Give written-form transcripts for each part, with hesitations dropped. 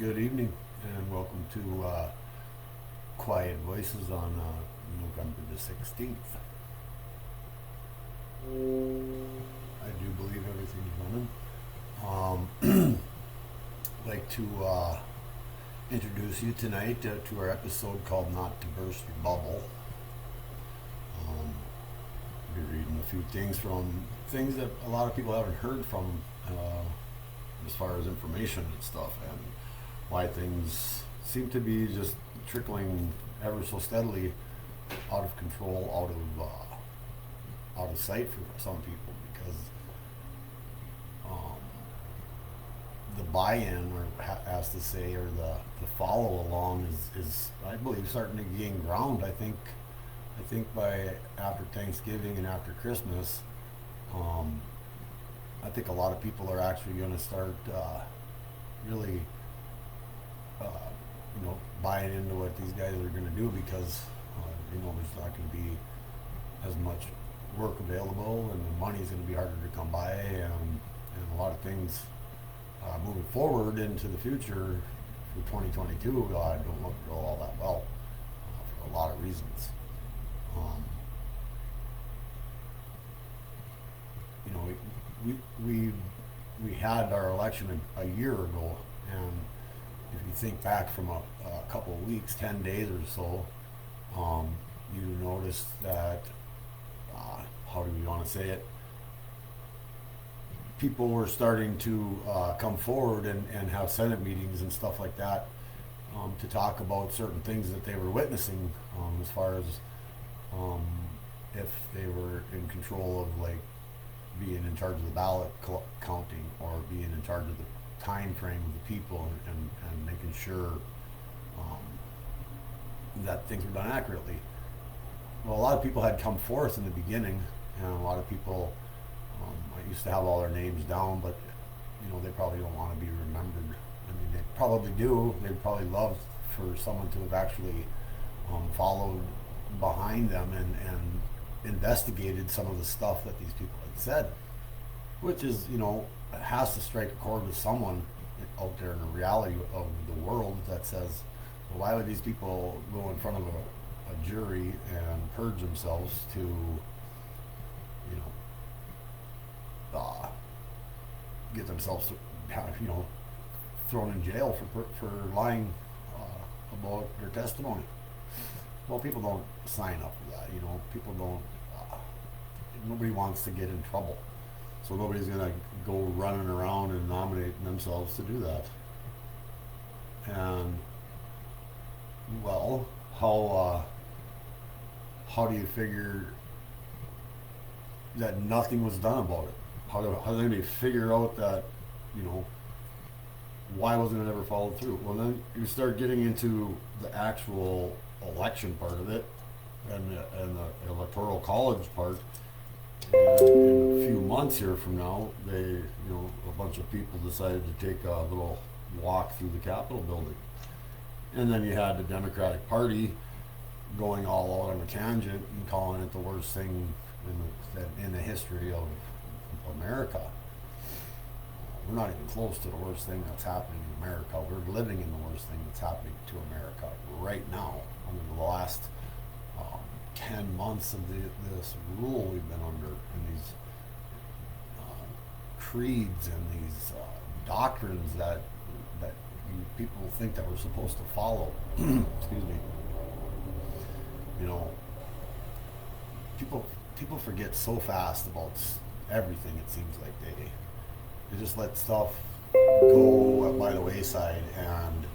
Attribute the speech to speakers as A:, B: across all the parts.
A: Good evening and welcome to Quiet Voices on November the 16th. I do believe everything's running. I'd like to introduce you tonight to our episode called Not to Burst Your Bubble. I'll be reading a few things from things that a lot of people haven't heard from as far as information and stuff, and why things seem to be just trickling ever so steadily out of control, out of sight for some people, because the buy-in, or as to say, or the follow along is I believe starting to gain ground. I think by after Thanksgiving and after Christmas, I think a lot of people are actually going to start really buying into what these guys are going to do, because there's not going to be as much work available, and the money's going to be harder to come by, and a lot of things moving forward into the future for 2022 don't look all that well for a lot of reasons. We had our election a year ago, and if you think back from a couple of weeks, 10 days or so, you notice that, how do you want to say it, people were starting to come forward and have Senate meetings and stuff like that, to talk about certain things that they were witnessing, as far as if they were in control of, like, being in charge of the ballot counting, or being in charge of the time frame of the people, and making sure that things were done accurately. Well, a lot of people had come forth in the beginning, and a lot of people, I used to have all their names down, but they probably don't want to be remembered. I mean, they probably do. They'd probably love for someone to have actually followed behind them and investigated some of the stuff that these people had said, which is, has to strike a chord with someone out there in the reality of the world that says, well, why would these people go in front of a jury and purge themselves to, get themselves, thrown in jail for lying about their testimony? Well, people don't sign up for that. People don't. Nobody wants to get in trouble, so nobody's gonna go running around and nominating themselves to do that. And well, how do you figure that nothing was done about it? How does anybody figure out that, why wasn't it ever followed through? Well, then you start getting into the actual election part of it, and the electoral college part. And in a few months here from now, a bunch of people decided to take a little walk through the Capitol building. And then you had the Democratic Party going all out on a tangent and calling it the worst thing in the history of America. We're not even close to the worst thing that's happening in America. We're living in the worst thing that's happening to America right now. Under the last 10 months of this rule we've been under, and these creeds and these doctrines that people think that we're supposed to follow. Excuse me. People forget so fast about everything. It seems like they just let stuff go by the wayside, and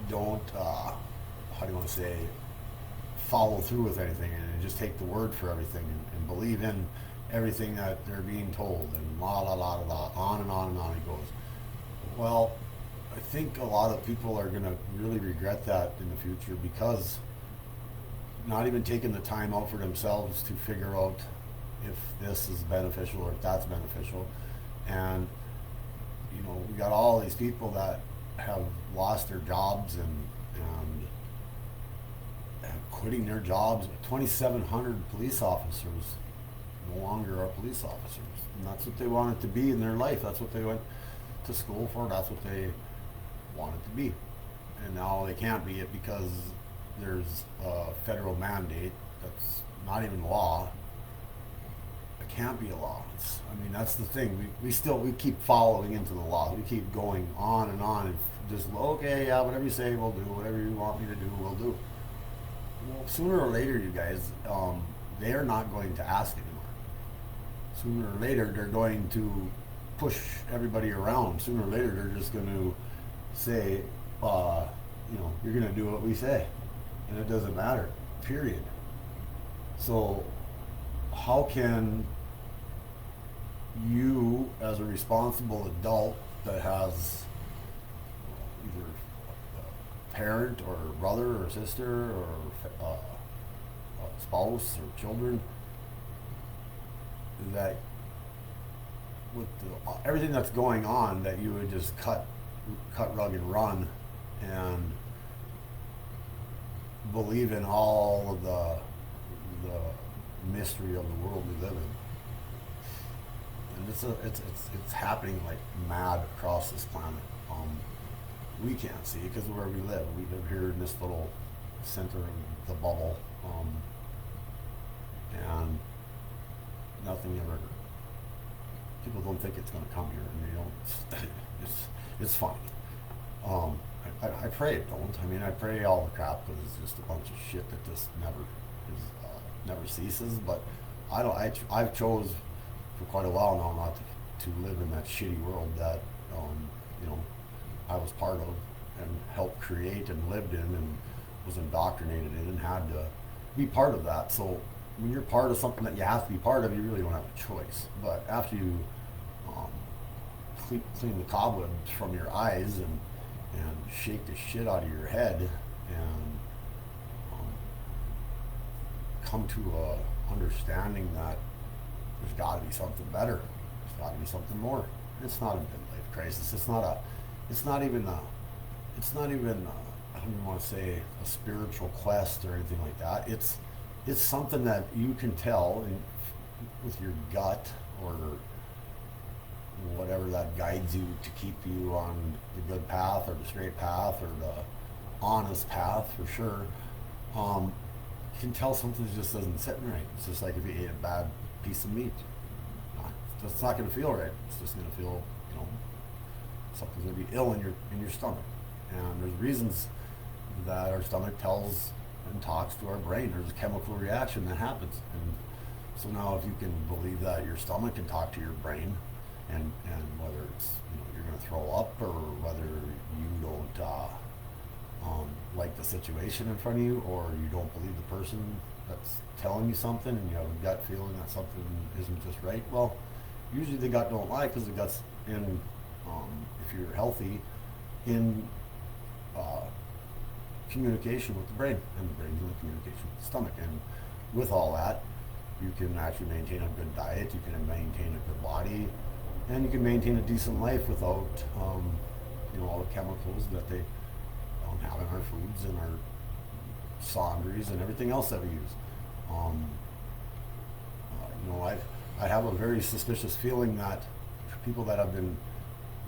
A: don't how do you want to say, follow through with anything, and just take the word for everything, and believe in everything that they're being told, and la la la la, on and on and on it goes. Well, I think a lot of people are going to really regret that in the future, because not even taking the time out for themselves to figure out if this is beneficial or if that's beneficial. And we got all these people that have lost their jobs and quitting their jobs. 2,700 police officers no longer are police officers, and that's what they wanted to be in their life. That's what they went to school for. That's what they want it to be. And now they can't be it because there's a federal mandate that's not even law. It can't be a law. I mean, that's the thing. We keep following into the law. We keep going on and just, okay, yeah, whatever you say, we'll do. Whatever you want me to do, we'll do. Well, sooner or later, you guys, they are not going to ask anymore. Sooner or later, they're going to push everybody around. Sooner or later, they're just going to say, you're going to do what we say. And it doesn't matter, period. So how can you, as a responsible adult that has either a parent or a brother or sister or a spouse or children, that with everything that's going on, that you would just cut rug and run and believe in all of the mystery of the world we live in. And it's happening like mad across this planet. We can't see it because of where we live. We live here in this little center of the bubble, and nothing ever. People don't think it's going to come here, and they don't. It's funny. I pray it don't. I mean, I pray all the crap because it's just a bunch of shit that just never ceases. But I've chose for quite a while now not to live in that shitty world that I was part of and helped create and lived in and was indoctrinated in and had to be part of that. So when you're part of something that you have to be part of, you really don't have a choice. But after you clean the cobwebs from your eyes and shake the shit out of your head and come to a understanding that there's got to be something better. There's got to be something more. It's not a midlife crisis. It's not even I don't even want to say a spiritual quest or anything like that. It's something that you can tell with your gut or whatever that guides you to keep you on the good path or the straight path or the honest path for sure. You can tell something just doesn't sit right. It's just like if you ate a bad piece of meat. It's not going to feel right. It's just going to feel, something's going to be ill in your stomach. And there's reasons that our stomach tells and talks to our brain. There's a chemical reaction that happens. And so now if you can believe that your stomach can talk to your brain, and whether it's you're going to throw up or whether you don't like the situation in front of you, or you don't believe the person that's telling you something, and you have a gut feeling that something isn't just right. Well, usually the gut don't lie because the gut's in, if you're healthy, in communication with the brain, and the brain's in communication with the stomach. And with all that, you can actually maintain a good diet, you can maintain a good body, and you can maintain a decent life without all the chemicals that they have in our foods and our laundries and everything else that we use. I have a very suspicious feeling that people that have been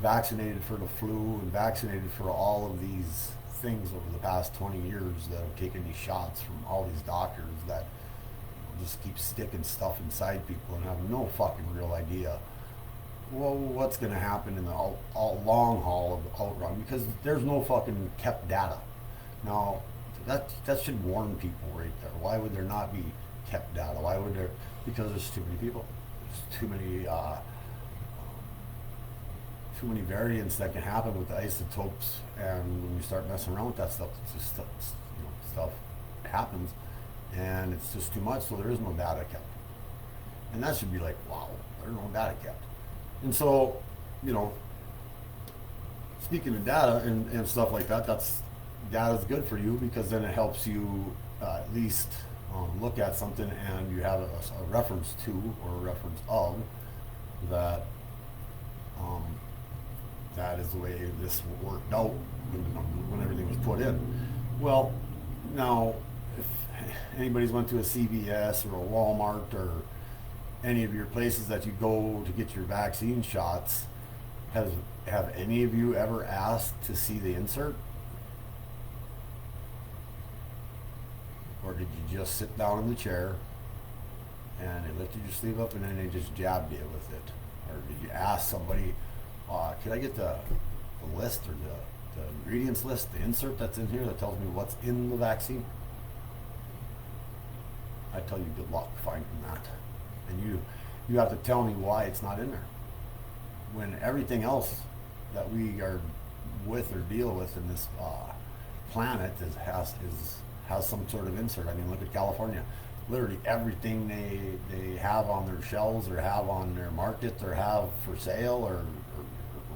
A: vaccinated for the flu and vaccinated for all of these things over the past 20 years that have taken these shots from all these doctors that just keep sticking stuff inside people and have no fucking real idea what's going to happen in the long haul of the outrun, because there's no fucking kept data. Now, that should warn people right there. Why would there not be kept data? Why would there? Because there's too many people. There's too many variants that can happen with the isotopes, and when you start messing around with that stuff, it's just stuff happens, and it's just too much. So there is no data kept, and that should be like, wow, there's no data kept. And so, speaking of data and stuff like that, data's good for you because then it helps you at least look at something and you have a reference to or a reference of that. That is the way this worked out when everything was put in. Well, now, if anybody's went to a CVS or a Walmart or any of your places that you go to get your vaccine shots, has have any of you ever asked to see the insert? Or did you just sit down in the chair and they lifted your sleeve up and then they just jabbed you with it? Or did you ask somebody, could I get the list or the ingredients list, the insert that's in here that tells me what's in the vaccine? I tell you good luck finding that. And you have to tell me why it's not in there. When everything else that we are with or deal with in this planet has some sort of insert. I mean, look at California. Literally everything they have on their shelves or have on their market or have for sale or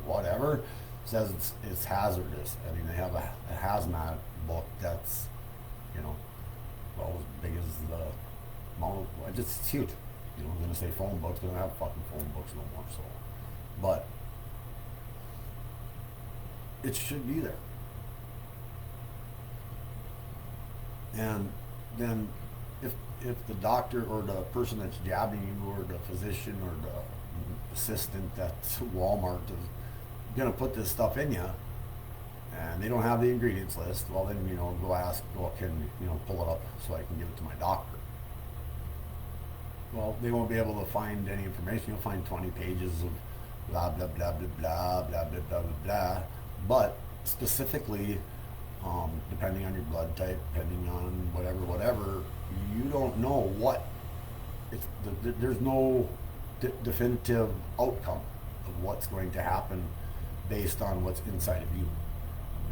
A: whatever says it's hazardous. I mean, they have a hazmat book that's, well, as big as the model. It's huge. I'm going to say phone books. They don't have fucking phone books no more. So, but it should be there. And then if the doctor or the person that's jabbing you or the physician or the assistant at Walmart is going to put this stuff in you and they don't have the ingredients list, well then, go ask, can pull it up so I can give it to my doctor. Well, they won't be able to find any information. You'll find 20 pages of blah, blah, blah, blah, blah, blah, blah, blah, blah, blah. But specifically, depending on your blood type, depending on whatever, you don't know what. There's no definitive outcome of what's going to happen based on what's inside of you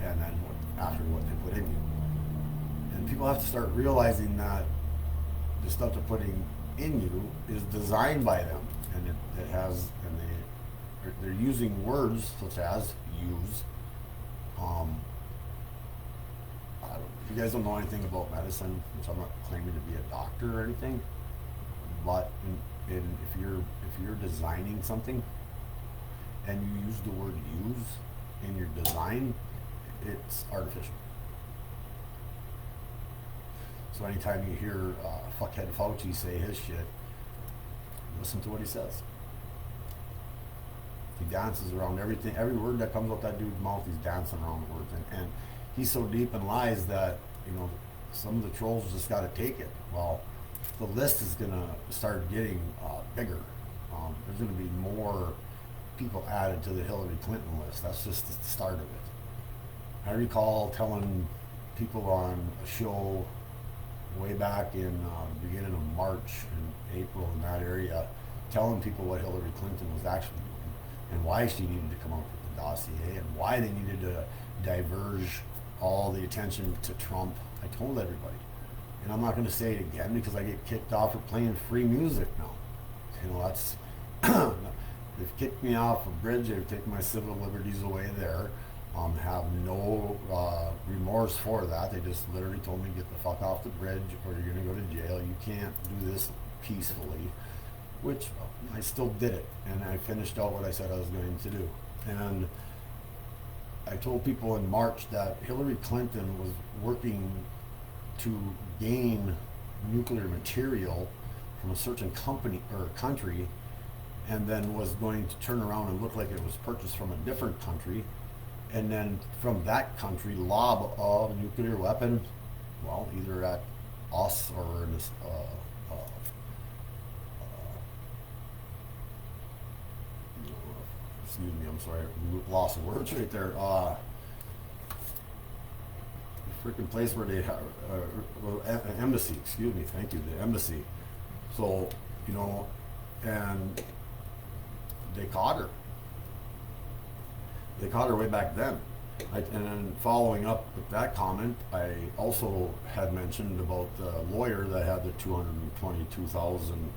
A: and then after what they put in you. And people have to start realizing that the stuff they're putting in you is designed by them, and it has, and they're using words such as use. If you guys don't know anything about medicine, which I'm not claiming to be a doctor or anything, but if you're designing something and you use the word use in your design, it's artificial. So anytime you hear fuckhead Fauci say his shit, listen to what he says. He dances around everything, every word that comes out that dude's mouth, he's dancing around the words. And he's so deep in lies that, some of the trolls just got to take it. Well, the list is going to start getting bigger. There's going to be more people added to the Hillary Clinton list. That's just the start of it. I recall telling people on a show way back in the beginning of March and April in that area, telling people what Hillary Clinton was actually doing and why she needed to come up with the dossier and why they needed to diverge all the attention to Trump. I told everybody. And I'm not going to say it again because I get kicked off for playing free music now. That's they've kicked me off a bridge. They've taken my civil liberties away there. Have no remorse for that. They just literally told me, get the fuck off the bridge or you're going to go to jail. You can't do this peacefully, which I still did it. And I finished out what I said I was going to do. And I told people in March that Hillary Clinton was working to gain nuclear material from a certain company or country, and then was going to turn around and look like it was purchased from a different country, and then from that country lob a nuclear weapon, well, either at us or in this, excuse me, I'm sorry, loss of words right there. The freaking place where they have embassy, excuse me, thank you, the embassy. So, and they caught her. They caught her way back then. And then following up with that comment, I also had mentioned about the lawyer that had the 222,000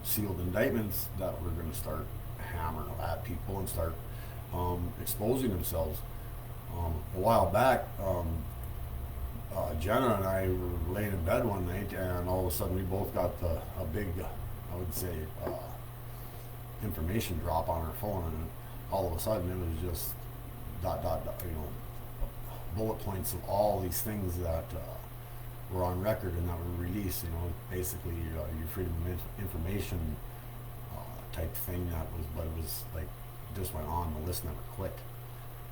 A: sealed indictments that were going to start hammering at people and start exposing themselves. A while back, Jenna and I were laying in bed one night, and all of a sudden we both got a big, I would say, information drop on our phone, and all of a sudden it was just bullet points of all these things that were on record and that were released. Basically your freedom of information type thing. But it was like just went on. The list never quit.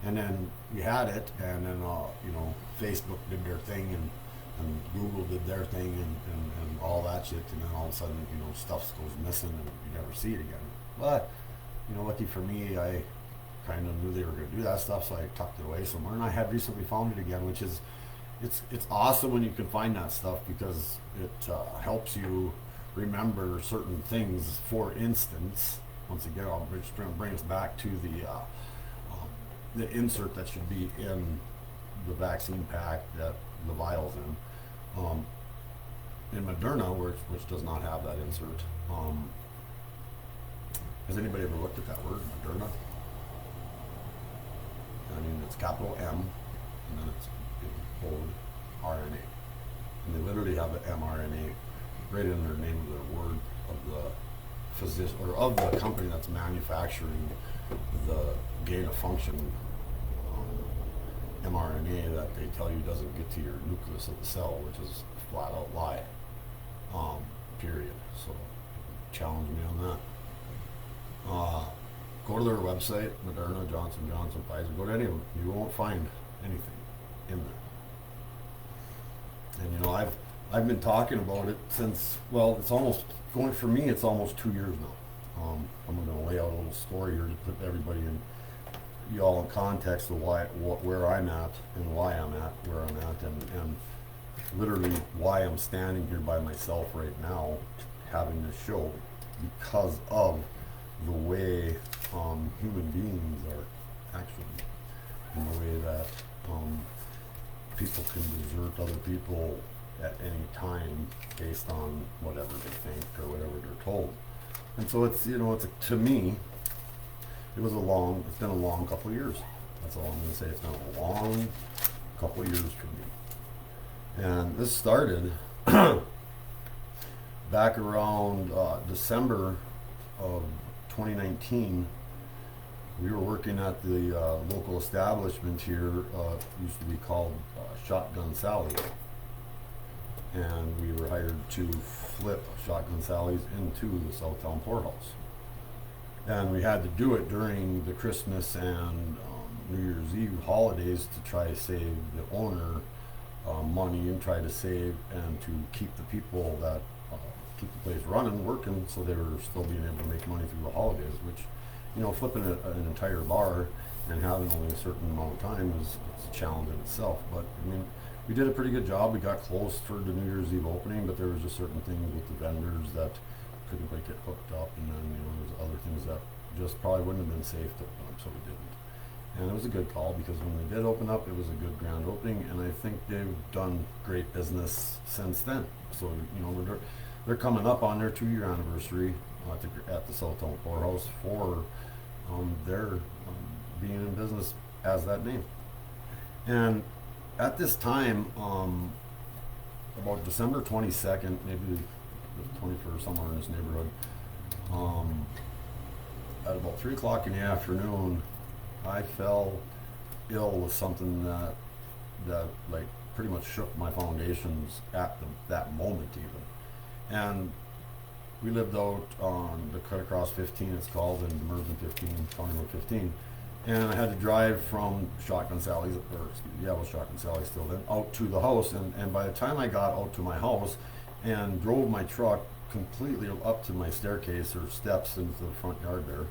A: And then we had it, and then you know, Facebook did their thing, and Google did their thing, and all that shit, and then all of a sudden, you know, stuff goes missing, and you never see it again. But you know, lucky for me, I kind of knew they were going to do that stuff, so I tucked it away somewhere, and I had recently found it again, which is it's awesome when you can find that stuff, because it helps you remember certain things. For instance, once again, I'll bring us back to the insert that should be in the vaccine pack that the vial's in Moderna, which does not have that insert. Has anybody ever looked at that word, Moderna? I mean, it's capital M, and then it's bold RNA. And they literally have the mRNA right in their name of their word of the physician, or of the company that's manufacturing the gain of function mRNA that they tell you doesn't get to your nucleus of the cell, which is a flat out lie. Period. So challenge me on that. Go to their website, Moderna, Johnson Johnson, Pfizer. Go to any of them. You won't find anything in there. And you know, I've been talking about it since, well, it's almost going, for me, it's almost 2 years now. I'm going to lay out a little story here to put everybody in, y'all in context of where I'm at and why I'm at where I'm at, and literally why I'm standing here by myself right now having this show, because of the way human beings are actually, in the way that people can desert other people at any time based on whatever they think or whatever they're told. And so it's, you know, to me, it's been a long couple of years. That's all I'm going to say. It's been a long couple of years for me. And this started back around December of 2019. We were working at the local establishment here, used to be called Shotgun Sally. And we were hired to flip Shotgun Sally's into the Southtown Poorhouse. And we had to do it during the Christmas and New Year's Eve holidays to try to save the owner money, and try to save and to keep the people that keep the place running, working, so they were still being able to make money through the holidays, which, you know, flipping an entire bar and having only a certain amount of time is a challenge in itself. But I mean, we did a pretty good job. We got close for the New Year's Eve opening, but there was just certain things with the vendors that couldn't quite get hooked up, and then, you know, there's other things that just probably wouldn't have been safe to open up, so we didn't. And it was a good call, because when they did open up, it was a good grand opening, and I think they've done great business since then. So, you know, they're coming up on their 2-year anniversary at the Southtown Poorhouse for their being in business as that name. And at this time, about December 22nd, maybe the 21st, somewhere in this neighborhood, at about 3 o'clock in the afternoon, I fell ill with something that like pretty much shook my foundations at that moment even. And we lived out on the Cut Across 15, it's called, in Mervyn 15, County Road 15. And I had to drive from Shotgun Sally's, it was Shotgun Sally's still then, out to the house. And by the time I got out to my house and drove my truck completely up to my staircase or steps into the front yard there,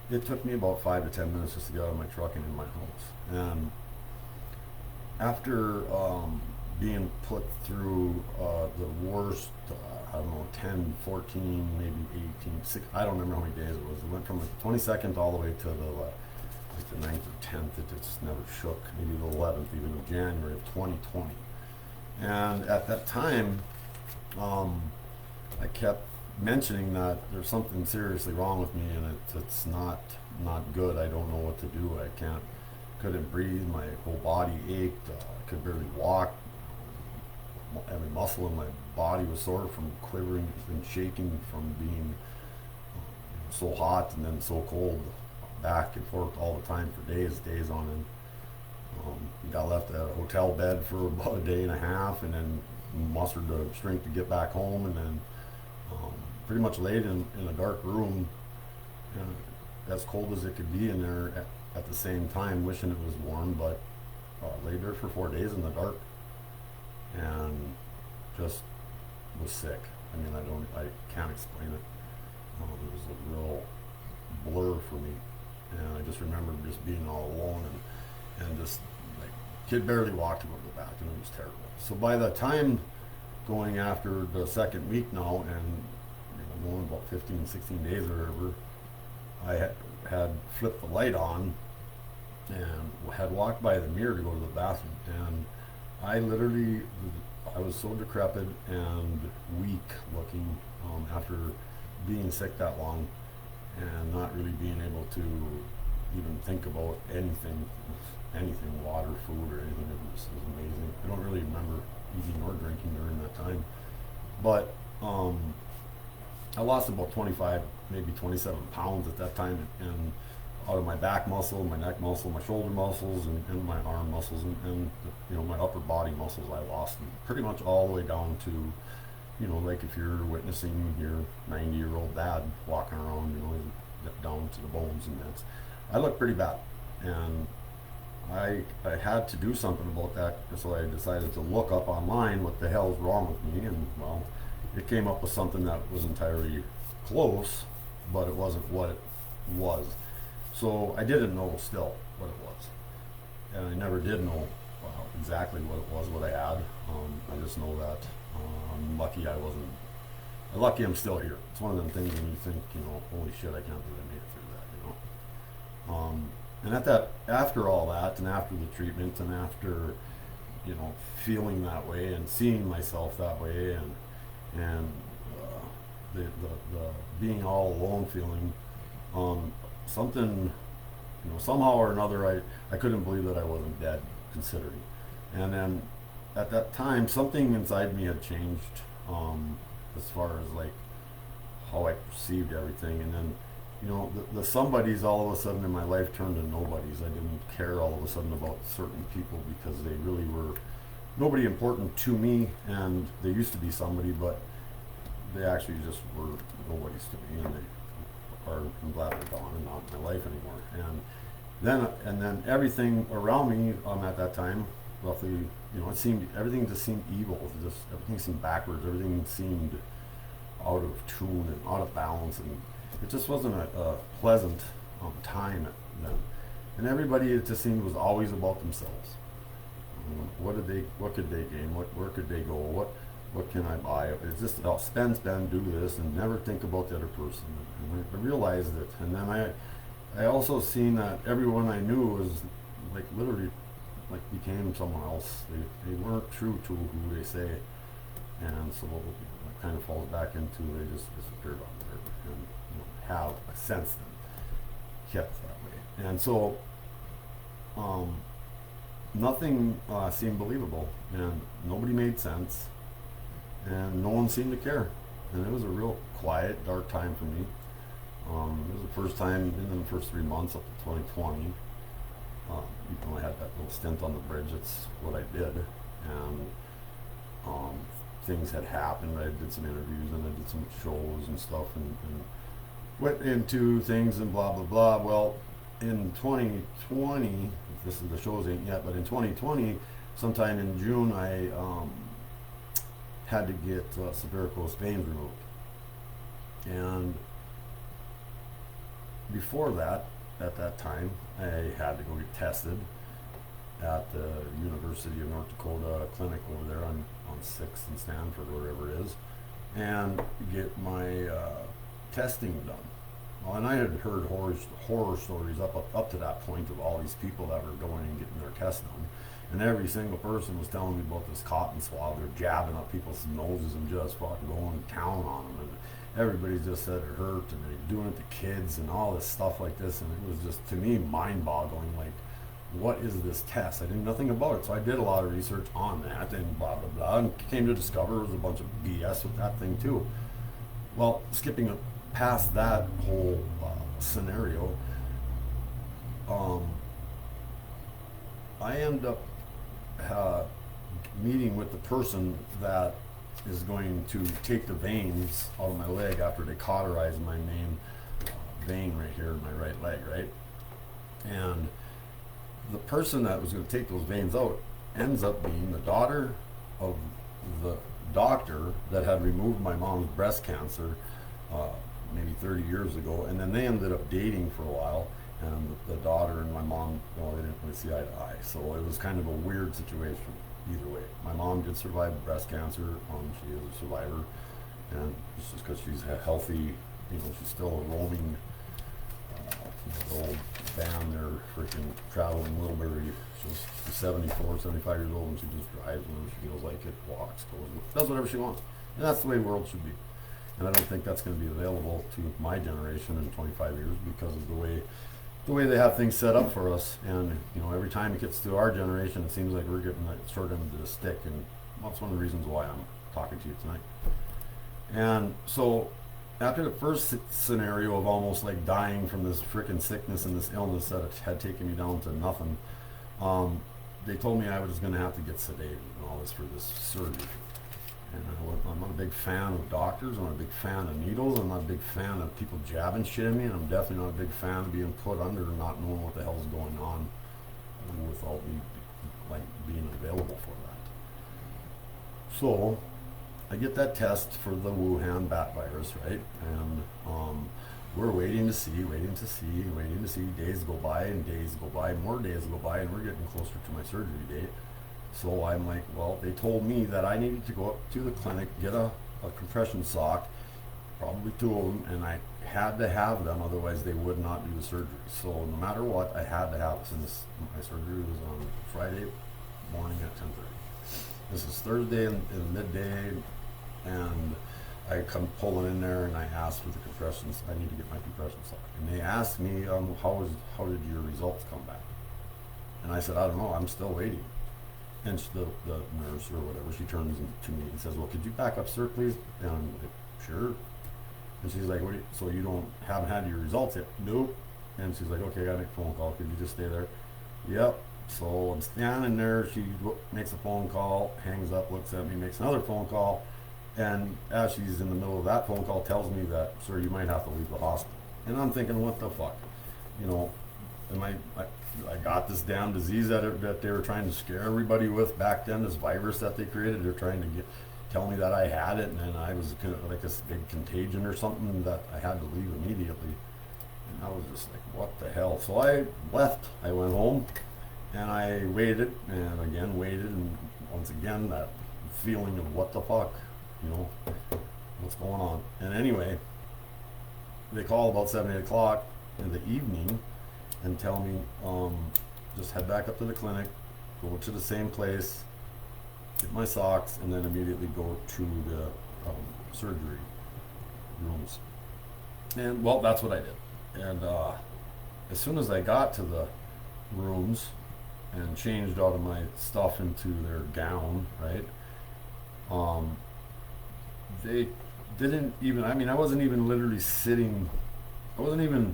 A: it took me about 5 to 10 minutes just to get out of my truck and in my house. And after being put through the worst, I don't know, 10, 14, maybe 18, 6, I don't remember how many days it was. It went from the 22nd all the way to the 9th or 10th. It just never shook. Maybe the 11th, even of January of 2020. And at that time, I kept mentioning that there's something seriously wrong with me, and it's not good. I don't know what to do. Couldn't breathe. My whole body ached. I could barely walk. Every muscle in my body was sore from quivering and shaking from being so hot and then so cold, back and forth all the time for days on end. Got left at a hotel bed for about a day and a half, and then mustered the strength to get back home, and then pretty much laid in a dark room as cold as it could be in there at the same time, wishing it was warm, but laid there for 4 days in the dark and just was sick. I mean, I can't explain it. It was a real blur for me, and I just remember just being all alone and just like could barely walk to go to the bathroom. It was terrible. So by the time going after the second week now, and going about 15, 16 days or whatever, I had flipped the light on and had walked by the mirror to go to the bathroom, and I was so decrepit and weak looking after being sick that long and not really being able to even think about anything, water, food, or anything. It was amazing. I don't really remember eating or drinking during that time, but I lost about 25, maybe 27 pounds at that time, and out of my back muscle, my neck muscle, my shoulder muscles, and my arm muscles, and my upper body muscles. I lost them pretty much all the way down to, like if you're witnessing your 90-year-old dad walking around, down to the bones, and I looked pretty bad, and I had to do something about that, so I decided to look up online what the hell's wrong with me, and well, it came up with something that was entirely close, but it wasn't what it was. So I didn't know still what it was, and I never did know exactly what it was, what I had. I just know that I'm lucky I'm still here. It's one of them things when you think, holy shit, I can't believe I made it through that, And after all that, and after the treatment, and after, feeling that way and seeing myself that way, and the being all alone feeling, something, somehow or another, I couldn't believe that I wasn't dead, considering. And then at that time, something inside me had changed, as far as like how I perceived everything. And then, the somebodies all of a sudden in my life turned to nobodies. I didn't care all of a sudden about certain people because they really were nobody important to me, and they used to be somebody, but they actually just were nobodies to me, and I'm glad they're gone and not in my life anymore. And then everything around me at that time, roughly, everything just seemed evil. Everything seemed backwards. Everything seemed out of tune and out of balance, and it just wasn't a pleasant time then. And everybody, it just seemed, was always about themselves. What could they gain? Where could they go? What can I buy? It's just about spend, do this, and never think about the other person. And I realized it. And then I also seen that everyone I knew was like literally like became someone else. They weren't true to who they say. And so it kind of falls back into they just disappeared on there and have since then kept that way. And so nothing seemed believable, and nobody made sense, and no one seemed to care. And it was a real quiet, dark time for me. It was the first time in the first 3 months up to 2020. Even though I had that little stint on the bridge, it's what I did. And things had happened. I did some interviews and I did some shows and stuff, and went into things and blah, blah, blah. Well, in 2020, the shows ain't yet, but in 2020, sometime in June, I had to get varicose veins removed. And before that, at that time, I had to go get tested at the University of North Dakota clinic over there on 6th and Stanford, or wherever it is, and get my testing done. Well, and I had heard horror stories up to that point of all these people that were going and getting their tests done. And every single person was telling me about this cotton swab. They're jabbing up people's noses and just fucking going to town on them. And everybody just said it hurt, and they're doing it to kids and all this stuff like this. And it was just, to me, mind-boggling. Like, what is this test? I knew nothing about it. So I did a lot of research on that and blah, blah, blah, and came to discover there was a bunch of BS with that thing too. Well, skipping past that whole scenario, I end up meeting with the person that is going to take the veins out of my leg after they cauterize my main vein right here in my right leg, right? And the person that was going to take those veins out ends up being the daughter of the doctor that had removed my mom's breast cancer maybe 30 years ago, and then they ended up dating for a while, and the daughter and my mom, well, they didn't really see eye to eye, so it was kind of a weird situation either way. My mom did survive breast cancer, she is a survivor, and it's just because she's healthy, she's still a roaming, the old band, they're freaking traveling Wilbury. She's 74, 75 years old, and she just drives whenever she feels like it, walks, goes, does whatever she wants. And that's the way the world should be. And I don't think that's going to be available to my generation in 25 years because of the way they have things set up for us. And every time it gets to our generation, it seems like we're getting that short end of the stick, and that's one of the reasons why I'm talking to you tonight. And so after the first scenario of almost like dying from this freaking sickness and this illness that had taken me down to nothing, they told me I was going to have to get sedated and all this for this surgery. And I'm not a big fan of doctors. I'm not a big fan of needles. I'm not a big fan of people jabbing shit in me. And I'm definitely not a big fan of being put under and not knowing what the hell's going on without me being available for that. So I get that test for the Wuhan bat virus, right? And we're waiting to see. Days go by and days go by, more days go by, and we're getting closer to my surgery date. So I'm like, well, they told me that I needed to go up to the clinic, get a compression sock, probably 2 of them, and I had to have them, otherwise they would not do the surgery. So no matter what, I had to have it. Since my surgery was on Friday morning at 10:30. This is Thursday in midday, and I come pulling in there, and I asked for the compressions. I need to get my compression sock. And they asked me, how did your results come back? And I said, I don't know, I'm still waiting. And the nurse or whatever, she turns to me and says, well, could you back up, sir, please? And I'm like, sure. And she's like, so you haven't had your results yet? Nope. And she's like, okay, I gotta make a phone call. Could you just stay there? Yep. So I'm standing there. She makes a phone call, hangs up, looks at me, makes another phone call. And as she's in the middle of that phone call, tells me that, sir, you might have to leave the hospital. And I'm thinking, what the fuck? I got this damn disease that they were trying to scare everybody with back then, this virus that they created. They're trying to tell me that I had it, and then I was like this big contagion or something, that I had to leave immediately. And I was just like, what the hell? So I left. I went home, and I waited, and once again, that feeling of what the fuck, what's going on. And anyway, they call about 7, 8 o'clock in the evening and tell me, just head back up to the clinic, go to the same place, get my socks, and then immediately go to the surgery rooms. And well, that's what I did. And as soon as I got to the rooms and changed out of my stuff into their gown, right? They didn't even, I wasn't even literally sitting, I wasn't even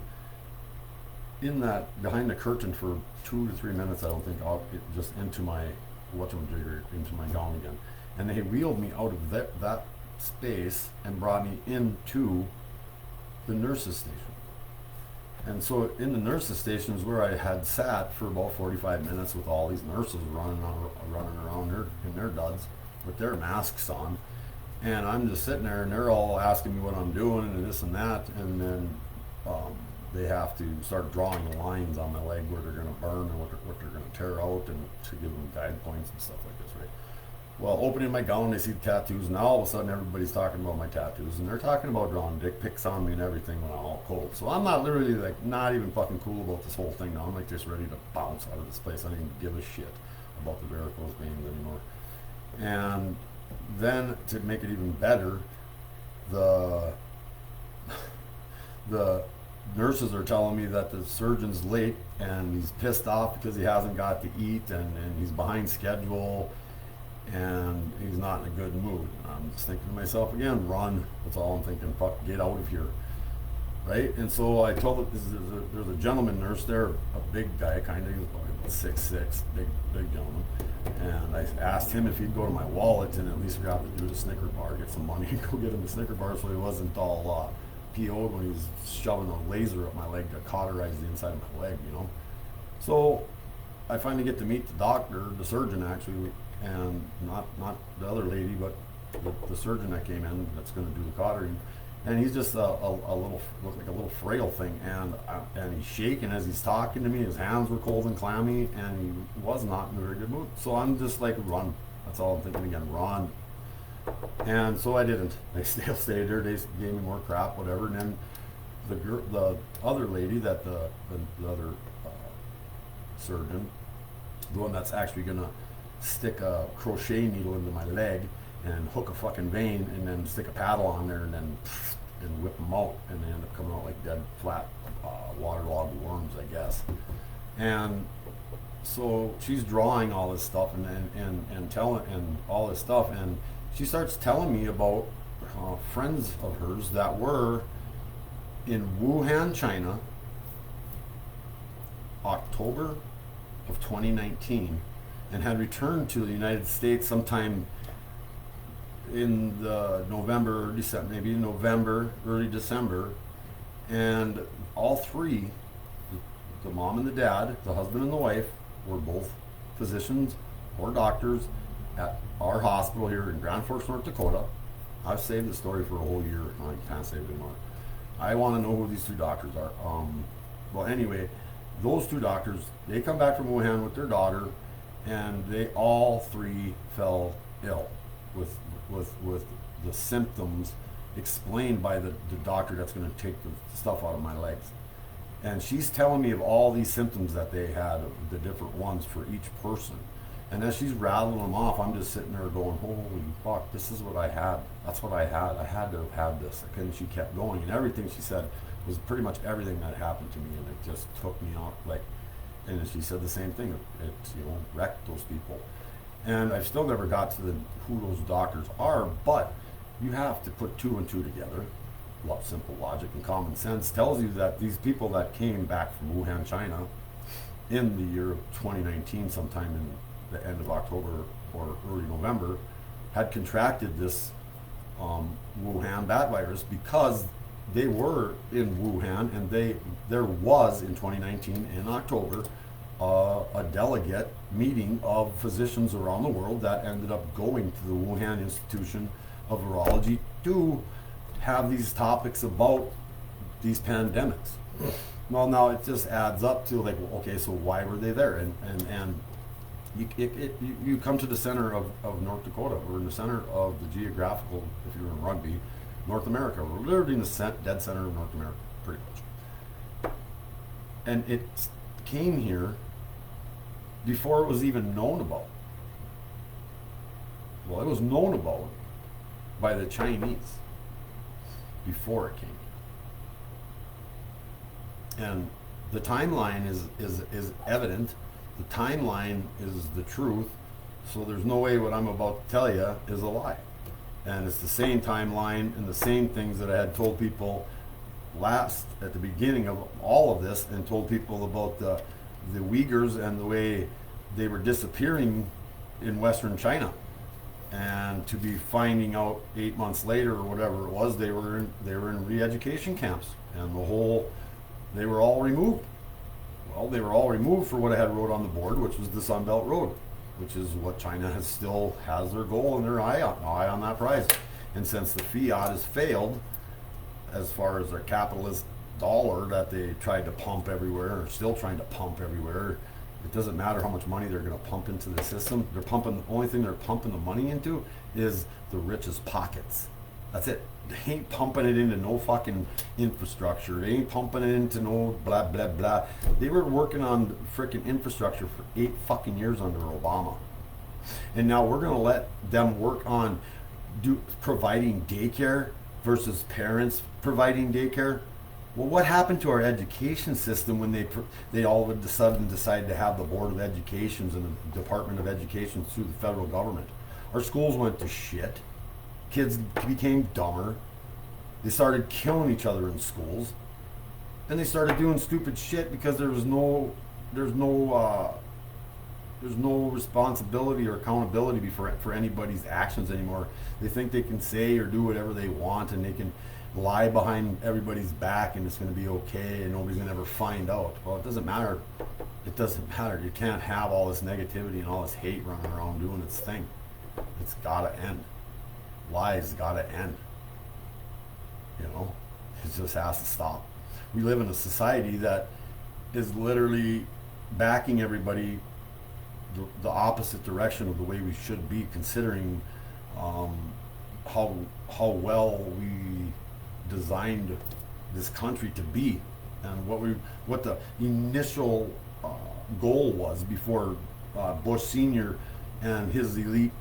A: in that, behind the curtain for 2 to 3 minutes, I don't think, just into my, into my gown again. And they wheeled me out of that space and brought me into the nurses' station. And so in the nurses' station is where I had sat for about 45 minutes with all these nurses running around in their duds with their masks on. And I'm just sitting there, and they're all asking me what I'm doing and this and that. And then they have to start drawing lines on my leg where they're going to burn and what they're going to tear out, and to give them guide points and stuff like this, right? Well, opening my gown, they see the tattoos. Now all of a sudden everybody's talking about my tattoos, and they're talking about drawing dick pics on me and everything when I'm all cold. So I'm not literally not even fucking cool about this whole thing now. I'm like just ready to bounce out of this place. I don't even give a shit about the varicose veins anymore. And then to make it even better, the nurses are telling me that the surgeon's late and he's pissed off because he hasn't got to eat, and he's behind schedule, and he's not in a good mood. And I'm just thinking to myself again, run. That's all I'm thinking. Fuck, get out of here. Right? And so I told him, there's a gentleman nurse there, a big guy, kind of, he was probably about 6'6", big gentleman. And I asked him if he'd go to my wallet and at least grab the Snicker bar, get some money, and go get him a Snicker bar so he wasn't all PO'd when he was shoving a laser up my leg to cauterize the inside of my leg, you know. So I finally get to meet the doctor, the surgeon actually, and not the other lady, but the surgeon that came in that's going to do the cauterizing. And he's just a little, looked like a little frail thing, and he's shaking as he's talking to me. His hands were cold and clammy, and he was not in a very good mood. So I'm just like, run. That's all I'm thinking again, run. And so I didn't. They still stayed there. They gave me more crap, whatever. And then the other lady, that the other surgeon, the one that's actually gonna stick a crochet needle into my leg and hook a fucking vein and then stick a paddle on there and then and whip them out, and they end up coming out like dead flat waterlogged worms, I guess. And so she's drawing all this stuff and telling and all this stuff, and she starts telling me about friends of hers that were in Wuhan, China, October of 2019, and had returned to the United States sometime in the November, December, maybe November, early December, and all three, the mom and the dad, the husband and the wife, were both physicians or doctors at our hospital here in Grand Forks, North Dakota. I've saved the story for a whole year. I can't save it anymore. I want to know who these two doctors are. Well, anyway, those two doctors, they come back from Wuhan with their daughter, and they all three fell ill with the symptoms explained by the doctor that's going to take the stuff out of my legs. And she's telling me of all these symptoms that they had, the different ones for each person. And as she's rattling them off, I'm just sitting there going, holy fuck, this is what I had. That's what I had. I had to have had this. And she kept going. And everything she said was pretty much everything that happened to me. And it just took me out. And she said the same thing. It wrecked those people. And I've still never got to who those doctors are, but you have to put two and two together. Simple logic and common sense tells you that these people that came back from Wuhan, China, in the year of 2019, sometime in the end of October or early November, had contracted this Wuhan bat virus because they were in Wuhan, and there was in 2019 in October a delegate meeting of physicians around the world that ended up going to the Wuhan Institution of Virology to have these topics about these pandemics. Well, now it just adds up to like, okay, so why were they there? And you come to the center of North Dakota. We're in the center of the geographical, if you're in rugby, North America. We're literally in the dead center of North America, pretty much. And it came here before it was even known about. Well, it was known about by the Chinese before it came. And the timeline is evident. The timeline is the truth. So there's no way what I'm about to tell you is a lie. And it's the same timeline and the same things that I had told people at the beginning of all of this, and told people about the Uyghurs and the way they were disappearing in Western China, and to be finding out 8 months later or whatever it was, they were in re-education camps, and they were all removed. Well, they were all removed for what I had wrote on the board, which was the Sun Belt Road, which is what China still has their goal and their eye on that prize. And since the fiat has failed, as far as their capitalist dollar that they tried to pump everywhere, or still trying to pump everywhere, it doesn't matter how much money they're going to pump into the system. The only thing they're pumping the money into is the richest pockets. That's it. They ain't pumping it into no fucking infrastructure. They ain't pumping it into no blah, blah, blah. They were working on freaking infrastructure for 8 fucking years under Obama. And now we're going to let them work on providing daycare versus parents providing daycare. Well, what happened to our education system when they all of a sudden decided to have the Board of Educations and the Department of Education through the federal government? Our schools went to shit. Kids became dumber. They started killing each other in schools, and they started doing stupid shit because there was no There's no responsibility or accountability for anybody's actions anymore. They think they can say or do whatever they want, and they can lie behind everybody's back, and it's going to be okay, and nobody's going to ever find out. Well, it doesn't matter. It doesn't matter. You can't have all this negativity and all this hate running around doing its thing. It's got to end. Lies got to end. You know, it just has to stop. We live in a society that is literally backing everybody the opposite direction of the way we should be, considering how well we designed this country to be, and what the initial goal was before Bush Senior and his elite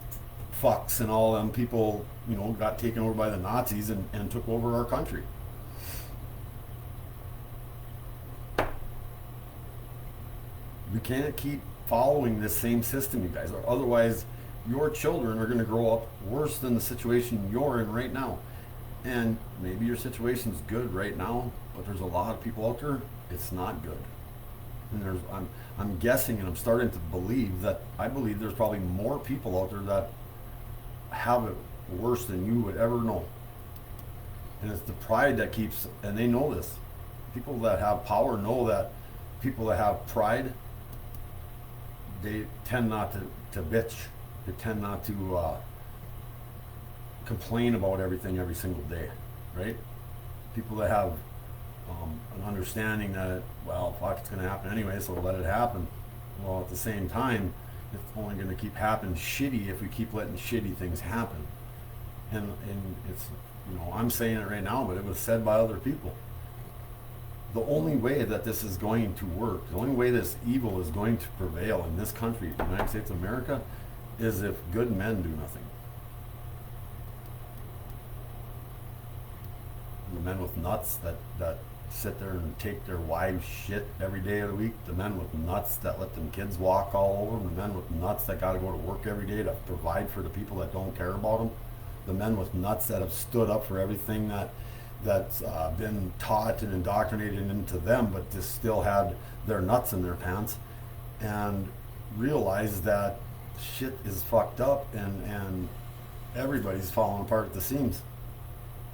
A: fucks and all them people, you know, got taken over by the Nazis and took over our country. We can't keep following this same system, you guys, or otherwise your children are going to grow up worse than the situation you're in right now. And maybe your situation's good right now, but there's a lot of people out there it's not good. And I'm guessing, and I'm starting to believe that I believe there's probably more people out there that have it worse than you would ever know. And it's the pride that keeps, and they know this. People that have power know that people that have pride, they tend not to bitch. They tend not to complain about everything every single day, right? People that have an understanding that, well, fuck, it's going to happen anyway, so let it happen. Well, at the same time, it's only going to keep happening shitty if we keep letting shitty things happen. And it's, you know, I'm saying it right now, but it was said by other people. The only way that this is going to work, the only way this evil is going to prevail in this country, the United States of America, is if good men do nothing. The men with nuts that sit there and take their wives' shit every day of the week, the men with nuts that let them kids walk all over them, the men with nuts that got to go to work every day to provide for the people that don't care about them, the men with nuts that have stood up for everything that's been taught and indoctrinated into them, but just still had their nuts in their pants, and realized that shit is fucked up and everybody's falling apart at the seams,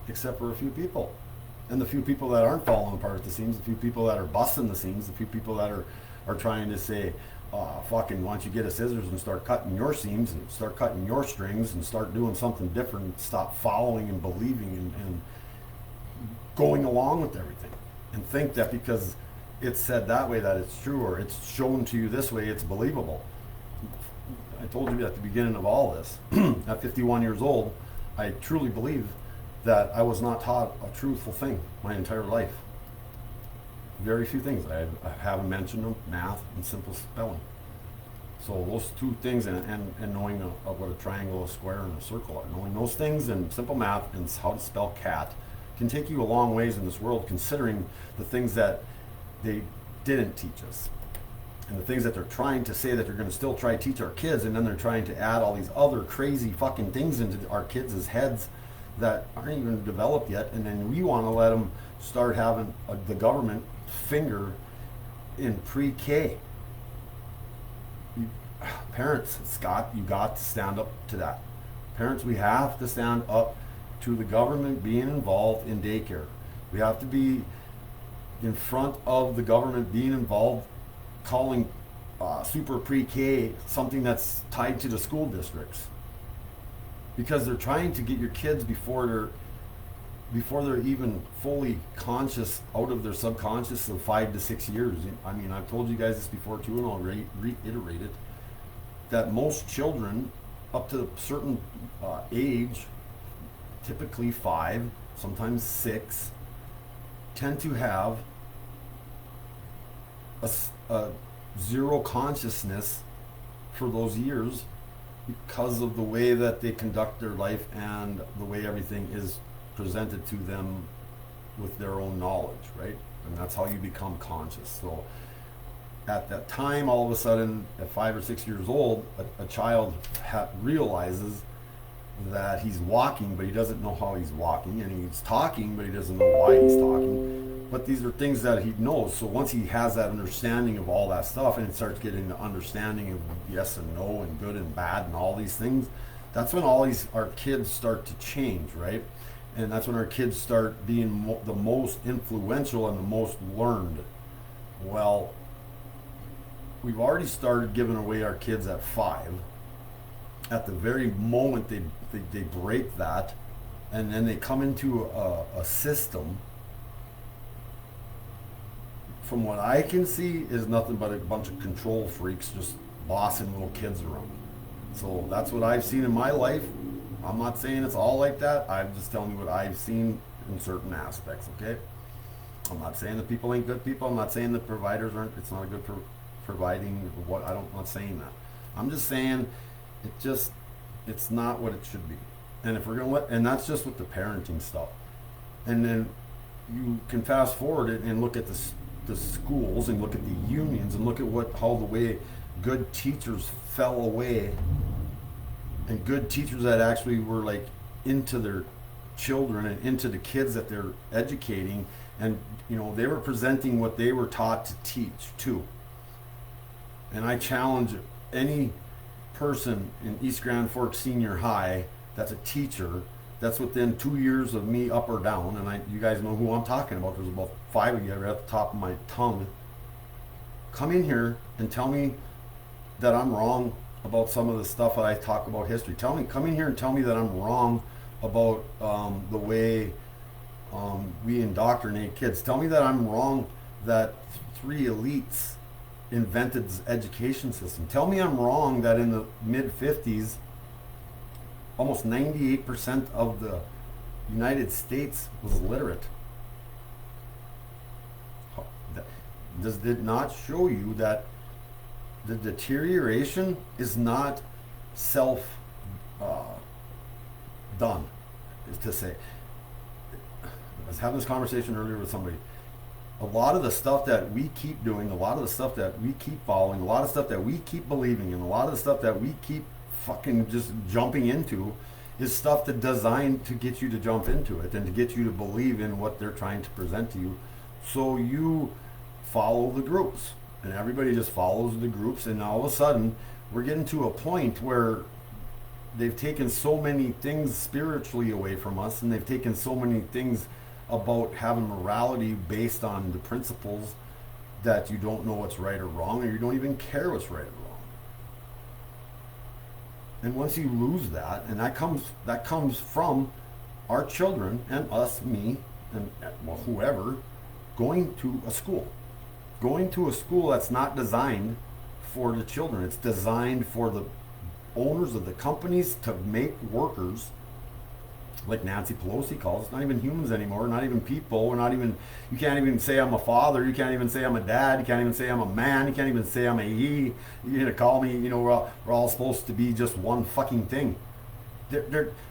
A: except for a few people. And the few people that aren't falling apart at the seams, the few people that are busting the seams, the few people that are trying to say, fucking, why don't you get a scissors and start cutting your seams and start cutting your strings and start doing something different, stop following and believing and going along with everything, and think that because it's said that way that it's true, or it's shown to you this way, it's believable. I told you at the beginning of all this, at 51 years old, I truly believe that I was not taught a truthful thing my entire life. Very few things. I haven't mentioned them, math and simple spelling. So those two things, and knowing of what a triangle, a square, and a circle are, knowing those things and simple math and how to spell cat can take you a long ways in this world, considering the things that they didn't teach us. And the things that they're trying to say that they're going to still try to teach our kids, and then they're trying to add all these other crazy fucking things into our kids' heads that aren't even developed yet, and then we want to let them start having the government finger in pre-K. Parents, Scott, you got to stand up to that. Parents, we have to stand up to the government being involved in daycare. We have to be in front of the government being involved, calling super pre-K something that's tied to the school districts, because they're trying to get your kids before they're even fully conscious, out of their subconscious, of 5 to 6 years. I mean, I've told you guys this before too, and I'll reiterate it, that most children up to a certain age, typically 5, sometimes 6, tend to have a zero consciousness for those years, because of the way that they conduct their life and the way everything is presented to them with their own knowledge, right? And that's how you become conscious. So at that time, all of a sudden, at 5 or 6 years old, a child realizes that he's walking, but he doesn't know how he's walking, and he's talking, but he doesn't know why he's talking. But these are things that he knows. So once he has that understanding of all that stuff and he starts getting the understanding of yes and no and good and bad and all these things, that's when our kids start to change, right? And that's when our kids start being the most influential and the most learned. Well, we've already started giving away our kids at 5. At the very moment they break that, and then they come into a system, from what I can see, is nothing but a bunch of control freaks just bossing little kids around. So that's what I've seen in my life. I'm not saying it's all like that. I'm just telling you what I've seen in certain aspects, okay? I'm not saying that people ain't good people. I'm not saying that providers aren't, it's not a good providing what, I'm not saying that. I'm just saying it's not what it should be. And if we're going to and that's just with the parenting stuff. And then you can fast forward it and look at the schools and look at the unions and look at how the way good teachers fell away, and good teachers that actually were like into their children and into the kids that they're educating, and they were presenting what they were taught to teach too. And I challenge any person in East Grand Forks Senior High that's a teacher that's within 2 years of me up or down, and you guys know who I'm talking about. There's about 5 of you right at the top of my tongue. Come in here and tell me that I'm wrong about some of the stuff that I talk about history. Come in here and tell me that I'm wrong about the way we indoctrinate kids. Tell me that I'm wrong that 3 elites invented this education system. Tell me I'm wrong that in the mid-50s, almost 98% of the United States was literate. Does it not show you that the deterioration is not self done? Is to say, I was having this conversation earlier with somebody. A lot of the stuff that we keep doing, a lot of the stuff that we keep following, a lot of stuff that we keep believing in, a lot of the stuff that we keep fucking just jumping into is stuff that's designed to get you to jump into it and to get you to believe in what they're trying to present to you. So you follow the groups, and everybody just follows the groups, and all of a sudden we're getting to a point where they've taken so many things spiritually away from us, and they've taken so many things about having morality based on the principles that you don't know what's right or wrong, or you don't even care what's right or wrong. And once you lose that, and that comes from our children and us, me, and well, whoever, going to a school that's not designed for the children. It's designed for the owners of the companies to make workers, like Nancy Pelosi calls it, not even humans anymore, not even people, you can't even say I'm a father, you can't even say I'm a dad, you can't even say I'm a man, you can't even say I'm a he, you're gonna call me, we're all supposed to be just one fucking thing.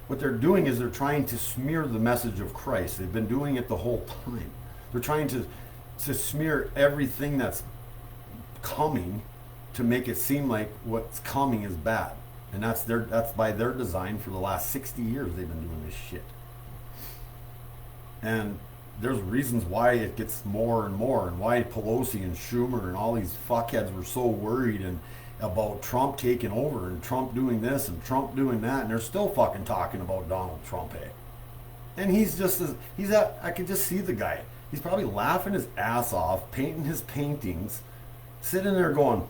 A: What they're doing is they're trying to smear the message of Christ. They've been doing it the whole time. They're trying to smear everything that's coming to make it seem like what's coming is bad. And that's by their design. For the last 60 years they've been doing this shit. And there's reasons why it gets more and more, and why Pelosi and Schumer and all these fuckheads were so worried and about Trump taking over and Trump doing this and Trump doing that, and they're still fucking talking about Donald Trump, eh? And I could just see the guy. He's probably laughing his ass off, painting his paintings, sitting there going,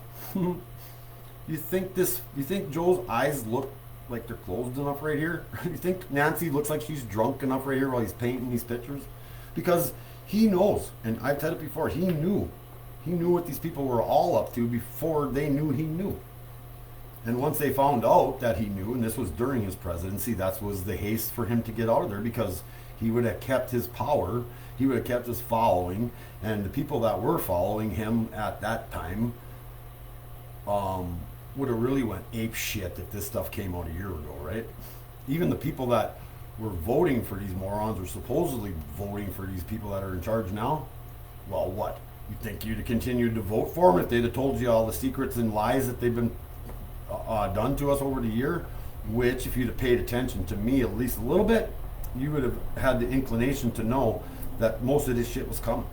A: You think Joe's eyes look like they're closed enough right here? You think Nancy looks like she's drunk enough right here while he's painting these pictures? Because he knows, and I've said it before, he knew what these people were all up to before they knew he knew. And once they found out that he knew, and this was during his presidency, that was the haste for him to get out of there, because he would have kept his power, he would have kept his following, and the people that were following him at that time would have really went ape shit if this stuff came out a year ago, right? Even the people that were voting for these morons, or supposedly voting for these people that are in charge now, well, what? You think you'd have continued to vote for them if they'd have told you all the secrets and lies that they've been done to us over the year? Which, if you'd have paid attention to me at least a little bit, you would have had the inclination to know that most of this shit was coming.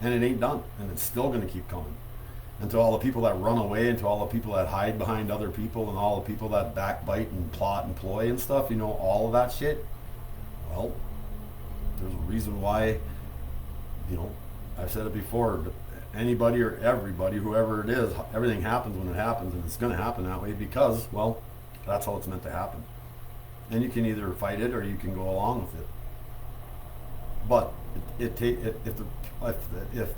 A: And it ain't done. And it's still going to keep coming. And to all the people that run away, and to all the people that hide behind other people, and all the people that backbite and plot and ploy and stuff, you know, all of that shit, well, there's a reason why, you know, I've said it before, anybody or everybody, whoever it is, everything happens when it happens, and it's going to happen that way because, well, that's how it's meant to happen. And you can either fight it or you can go along with it. But if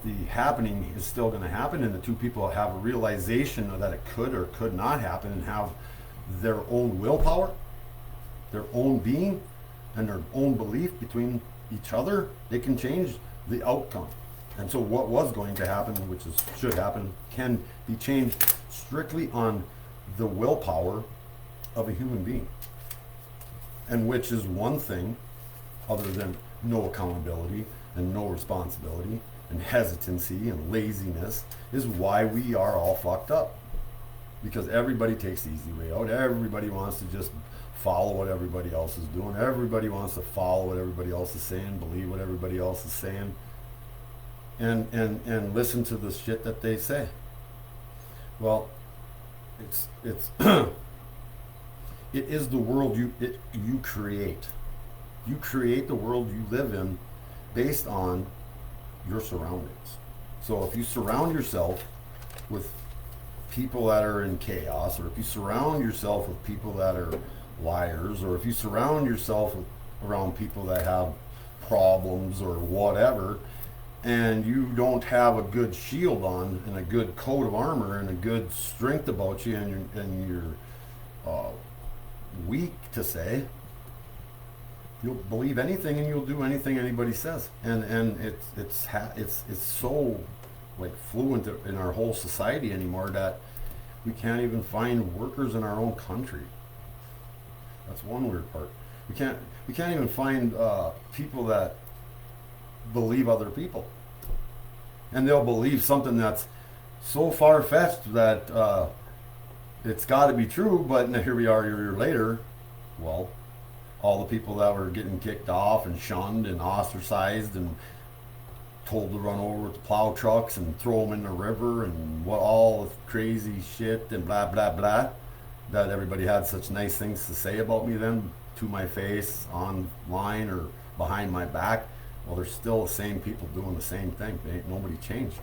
A: the happening is still going to happen, and the two people have a realization that it could or could not happen, and have their own willpower, their own being, and their own belief between each other, they can change the outcome. And so what was going to happen, which is should happen, can be changed strictly on the willpower of a human being. And which is one thing, other than no accountability and no responsibility and hesitancy and laziness, is why we are all fucked up. Because everybody takes the easy way out. Everybody wants to just follow what everybody else is doing. Everybody wants to follow what everybody else is saying, believe what everybody else is saying, and listen to the shit that they say. Well, it's it is the world you create. You create the world you live in based on your surroundings. So if you surround yourself with people that are in chaos, or if you surround yourself with people that are liars, or if you surround yourself around people that have problems or whatever, and you don't have a good shield on and a good coat of armor and a good strength about you, and you're weak to say, you'll believe anything and you'll do anything anybody says, and it's so like fluent in our whole society anymore that we can't even find workers in our own country. That's one weird part. We can't even find people that believe other people, and they'll believe something that's so far-fetched that it's got to be true. But here we are a year later. Well, all the people that were getting kicked off and shunned and ostracized and told to run over with the plow trucks and throw them in the river, and what all the crazy shit and blah blah blah, that everybody had such nice things to say about me then, to my face, online, or behind my back. Well, they're still the same people doing the same thing. Nobody changed.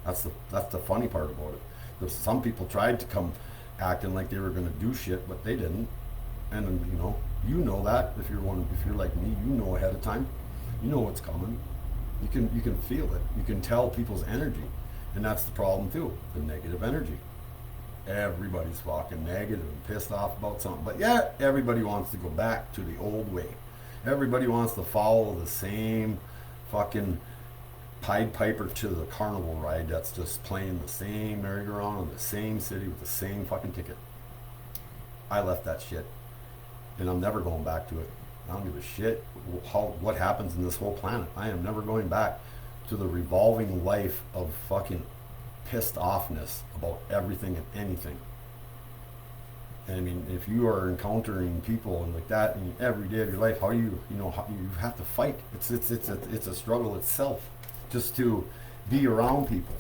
A: That's the funny part about it. There's some people tried to come acting like they were going to do shit, but they didn't. And you know that if you're like me, you know ahead of time. You know what's coming. You can feel it. You can tell people's energy, and that's the problem too. The negative energy. Everybody's fucking negative and pissed off about something, but yeah, everybody wants to go back to the old way. Everybody wants to follow the same fucking Pied Piper to the carnival ride that's just playing the same merry-go-round in the same city with the same fucking ticket. I left that shit, and I'm never going back to it. I don't give a shit what happens in this whole planet. I am never going back to the revolving life of fucking pissed offness about everything and anything. And I mean, if you are encountering people and like that in every day of your life, how you have to fight. It's a struggle itself just to be around people.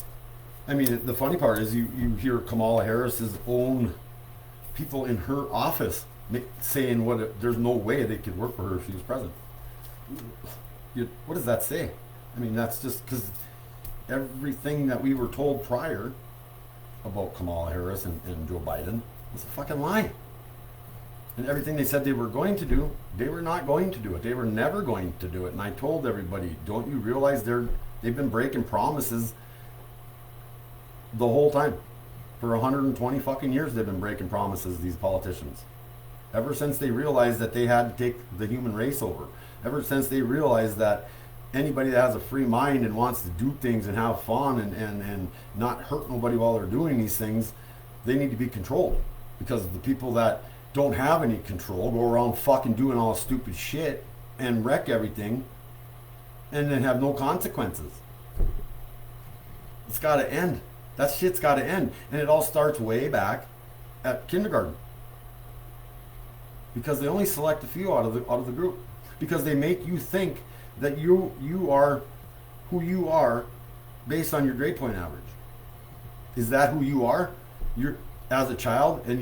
A: I mean, the funny part is you hear Kamala Harris's own people in her office saying there's no way they could work for her if she was president. What does that say? I mean, that's just because everything that we were told prior about Kamala Harris and Joe Biden was a fucking lie. And everything they said they were going to do, they were not going to do it. They were never going to do it. And I told everybody, don't you realize they've been breaking promises the whole time? For 120 fucking years they've been breaking promises, these politicians. Ever since they realized that they had to take the human race over. Ever since they realized that anybody that has a free mind and wants to do things and have fun and not hurt nobody while they're doing these things, they need to be controlled. Because the people that don't have any control go around fucking doing all stupid shit and wreck everything and then have no consequences. It's got to end. That shit's got to end. And it all starts way back at kindergarten. Because they only select a few out of the group. Because they make you think that you are who you are based on your grade point average. Is that who you are? You're as a child, and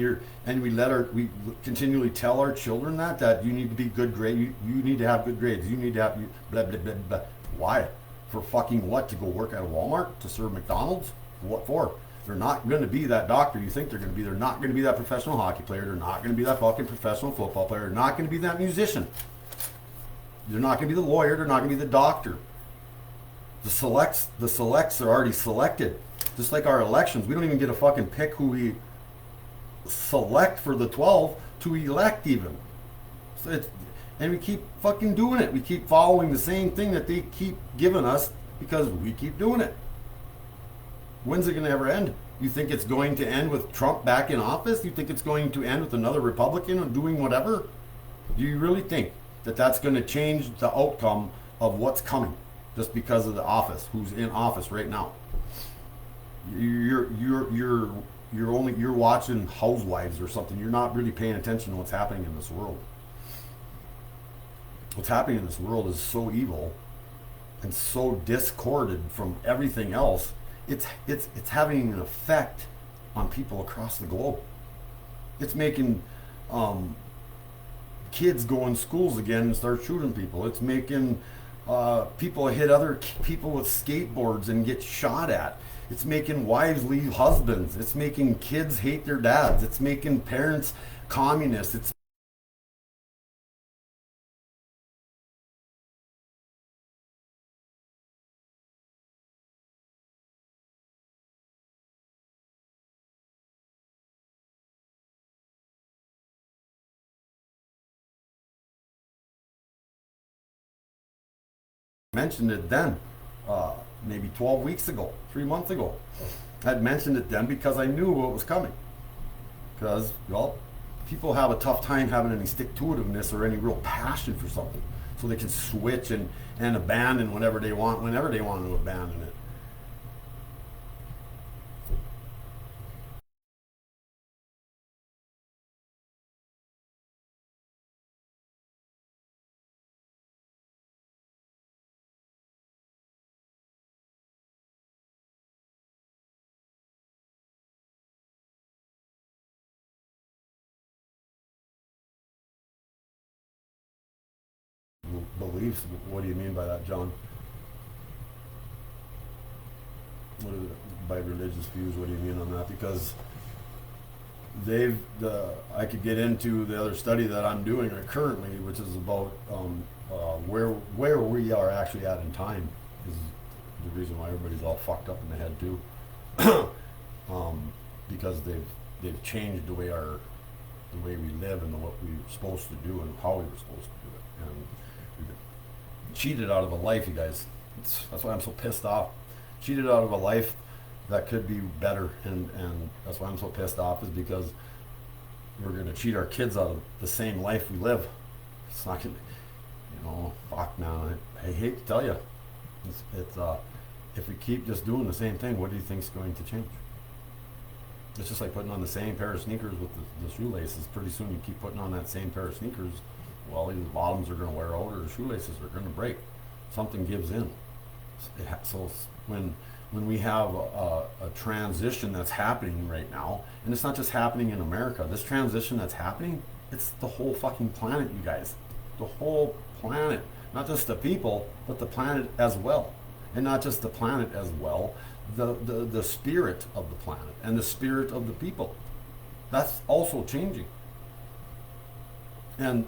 A: we continually tell our children that you need to be good grade, you need to have good grades, you need to have blah blah blah blah. Why? For fucking what? To go work at a Walmart? To serve McDonald's? What for? They're not going to be that doctor you think they're going to be. They're not going to be that professional hockey player. They're not going to be that fucking professional football player. They're not going to be that musician. They're not going to be the lawyer. They're not going to be the doctor. The selects are already selected. Just like our elections, we don't even get to fucking pick who we select for the 12 to elect even. So and we keep fucking doing it. We keep following the same thing that they keep giving us because we keep doing it. When's it going to ever end? You think it's going to end with Trump back in office? You think it's going to end with another Republican doing whatever? Do you really think that that's going to change the outcome of what's coming just because of the office, who's in office right now? You're watching Housewives or something. You're not really paying attention to what's happening in this world. What's happening in this world is so evil and so discorded from everything else. It's having an effect on people across the globe. It's making kids go in schools again and start shooting people. It's making people hit other people with skateboards and get shot at. It's making wives leave husbands. It's making kids hate their dads. It's making parents communists. It's mentioned it then, maybe 12 weeks ago, 3 months ago. I'd mentioned it then because I knew what was coming. Because, well, people have a tough time having any stick-to-itiveness or any real passion for something. So they can switch and abandon whenever they want to abandon it. Beliefs? What do you mean by that, John? What is it, by religious views? What do you mean on that? Because I could get into the other study that I'm doing currently, which is about where we are actually at in time, is the reason why everybody's all fucked up in the head too. Because they've changed the way we live and what we were supposed to do and how we were supposed to do it, and we've been cheated out of a life, you guys. That's why I'm so pissed off. Cheated out of a life that could be better, and that's why I'm so pissed off, is because we're going to cheat our kids out of the same life we live. It's not going to, fuck, man. I hate to tell you. It's if we keep just doing the same thing, what do you think's going to change? It's just like putting on the same pair of sneakers with the shoelaces. Pretty soon you keep putting on that same pair of sneakers, well, either the bottoms are going to wear out or the shoelaces are going to break. Something gives in. So when we have a transition that's happening right now, and it's not just happening in America, this transition that's happening, it's the whole fucking planet, you guys. The whole planet. Not just the people, but the planet as well. And not just the planet as well, the spirit of the planet and the spirit of the people. That's also changing. And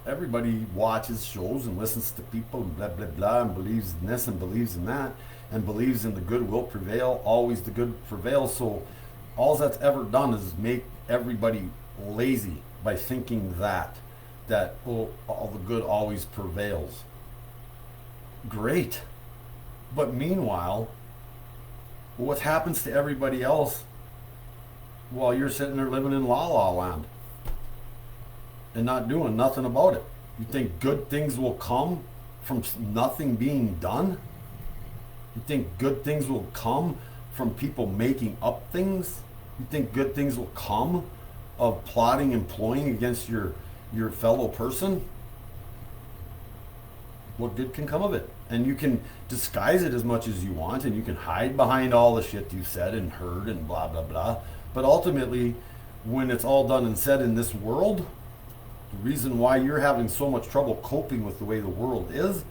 A: everybody watches shows and listens to people and blah blah blah, and believes in this and believes in that and believes in the good will prevail. Always the good prevails. So all that's ever done is make everybody lazy by thinking that all the good always prevails. Great. But meanwhile, what happens to everybody else while you're sitting there living in La La Land and not doing nothing about it? You think good things will come from nothing being done? You think good things will come from people making up things? You think good things will come of plotting and ploying against your fellow person? what good can come of it? And you can disguise it as much as you want, and you can hide behind all the shit you said and heard and blah blah blah. But ultimately, when it's all done and said in this world, the reason why you're having so much trouble coping with the way the world is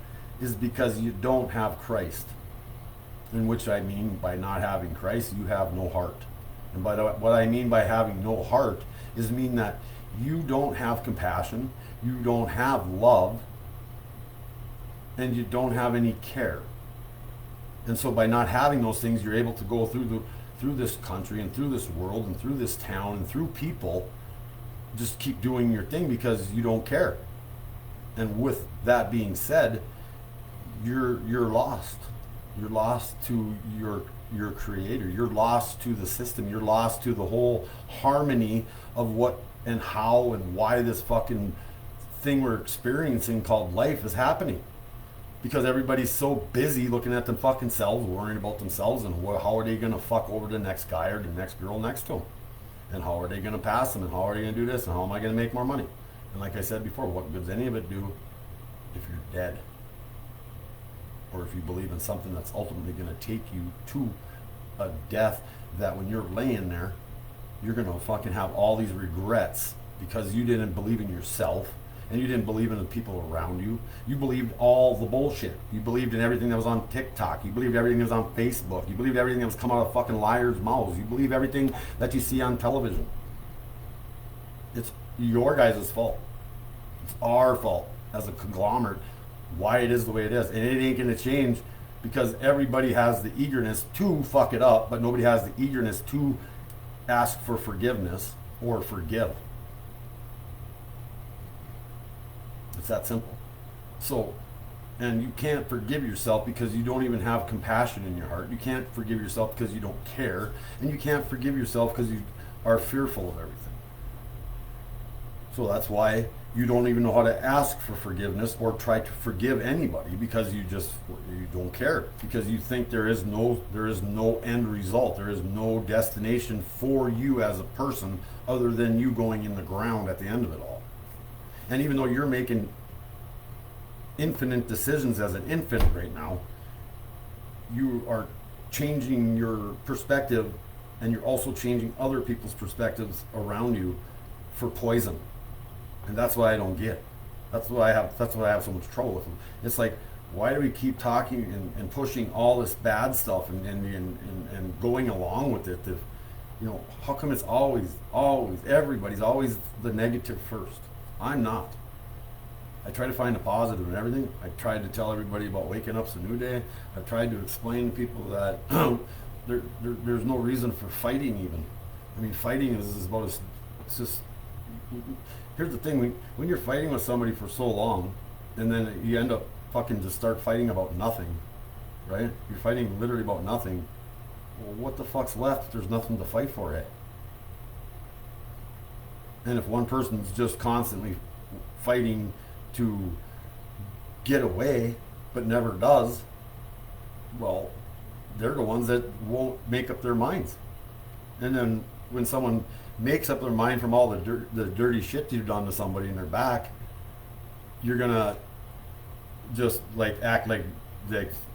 A: because you don't have Christ. In which I mean by not having Christ, you have no heart. And by what I mean by having no heart is mean that you don't have compassion, you don't have love, and you don't have any care. And so by not having those things, you're able to go through this country and through this world and through this town and through people, just keep doing your thing because you don't care. And with that being said, you're lost. You're lost to your creator. You're lost to the system. You're lost to the whole harmony of what and how and why this fucking thing we're experiencing called life is happening. Because everybody's so busy looking at them fucking selves, worrying about themselves, and how are they going to fuck over the next guy or the next girl next to them? And how are they going to pass them? And how are they going to do this? And how am I going to make more money? And like I said before, what good does any of it do if you're dead? Or if you believe in something that's ultimately going to take you to a death that when you're laying there, you're going to fucking have all these regrets because you didn't believe in yourself. And you didn't believe in the people around you. You believed all the bullshit. You believed in everything that was on TikTok. You believed everything that was on Facebook. You believed everything that was coming out of fucking liars' mouths. You believe everything that you see on television. It's your guys' fault. It's our fault as a conglomerate why it is the way it is. And it ain't going to change because everybody has the eagerness to fuck it up, but nobody has the eagerness to ask for forgiveness or forgive. It's that simple. So, and you can't forgive yourself because you don't even have compassion in your heart. You can't forgive yourself because you don't care. And you can't forgive yourself because you are fearful of everything. So that's why you don't even know how to ask for forgiveness or try to forgive anybody because you don't care. Because you think there is no end result. There is no destination for you as a person other than you going in the ground at the end of it all. And even though you're making infinite decisions as an infant right now, you are changing your perspective, and you're also changing other people's perspectives around you for poison. And that's what I don't get. That's why I have so much trouble with them. It's like, why do we keep talking and pushing all this bad stuff and going along with it? How come it's always everybody's always the negative first? I'm not. I try to find the positive in everything. I tried to tell everybody about waking up's a new day. I've tried to explain to people that there's no reason for fighting even. I mean, fighting is about it's just, here's the thing, when you're fighting with somebody for so long, and then you end up fucking just start fighting about nothing, right? You're fighting literally about nothing. Well, what the fuck's left if there's nothing to fight for it? And if one person's just constantly fighting to get away, but never does, well, they're the ones that won't make up their minds. And then when someone makes up their mind from all the dirty shit you've done to somebody in their back, you're gonna just act like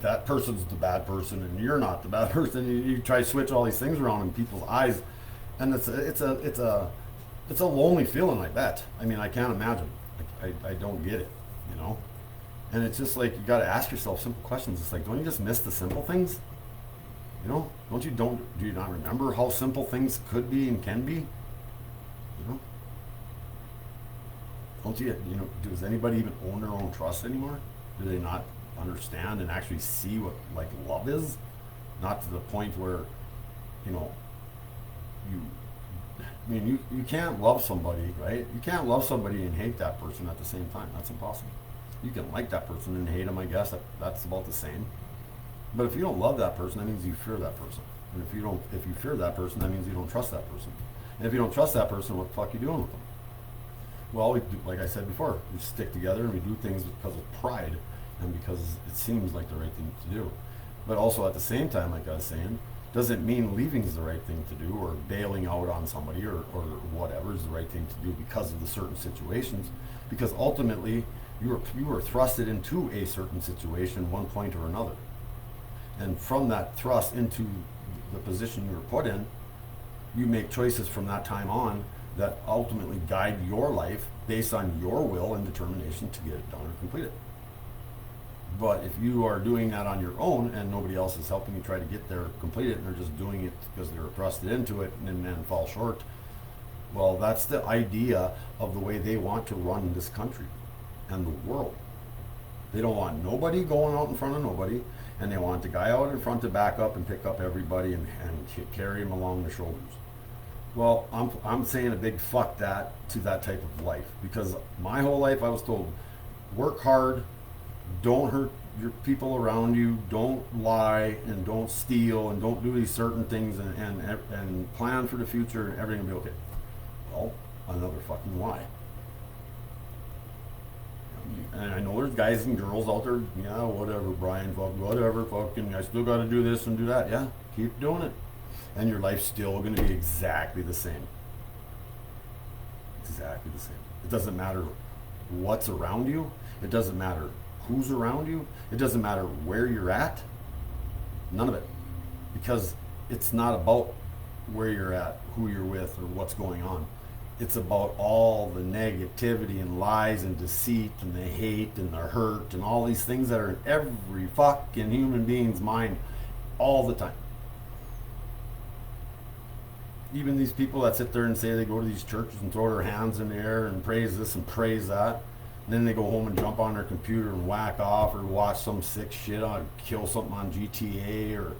A: that person's the bad person and you're not the bad person. You try to switch all these things around in people's eyes, and it's a lonely feeling, I bet. I mean, I can't imagine. I don't get it, And it's just like, you got to ask yourself simple questions. It's like, don't you just miss the simple things? Do you not remember how simple things could be and can be? Don't you, does anybody even own their own trust anymore? Do they not understand and actually see what love is? Not to the point where, you can't love somebody, right? You can't love somebody and hate that person at the same time. That's impossible. You can like that person and hate them, I guess. That's about the same. But if you don't love that person, that means you fear that person. And if you fear that person, that means you don't trust that person. And if you don't trust that person, what the fuck are you doing with them? Well, we do, like I said before, we stick together and we do things because of pride and because it seems like the right thing to do. But also at the same time, like I was saying, doesn't mean leaving is the right thing to do, or bailing out on somebody or whatever is the right thing to do because of the certain situations. Because ultimately, You were thrusted into a certain situation, one point or another, and from that thrust into the position you were put in, you make choices from that time on that ultimately guide your life based on your will and determination to get it done or complete it. But if you are doing that on your own and nobody else is helping you try to get there, complete it, and they're just doing it because they're thrusted into it and then fall short, well, that's the idea of the way they want to run this country and the world. They don't want nobody going out in front of nobody, and they want the guy out in front to back up and pick up everybody and carry them along the shoulders. Well, I'm saying a big fuck that to that type of life, because my whole life I was told, work hard, don't hurt your people around you, don't lie and don't steal and don't do these certain things, and plan for the future and everything will be okay. Well, another fucking lie. And I know there's guys and girls out there, yeah, whatever, Brian, whatever, fucking, I still got to do this and do that. Yeah, keep doing it. And your life's still going to be exactly the same. Exactly the same. It doesn't matter what's around you. It doesn't matter who's around you. It doesn't matter where you're at. None of it. Because it's not about where you're at, who you're with, or what's going on. It's about all the negativity and lies and deceit and the hate and the hurt and all these things that are in every fucking human being's mind all the time. Even these people that sit there and say they go to these churches and throw their hands in the air and praise this and praise that, and then they go home and jump on their computer and whack off or watch some sick shit on, kill something on GTA, or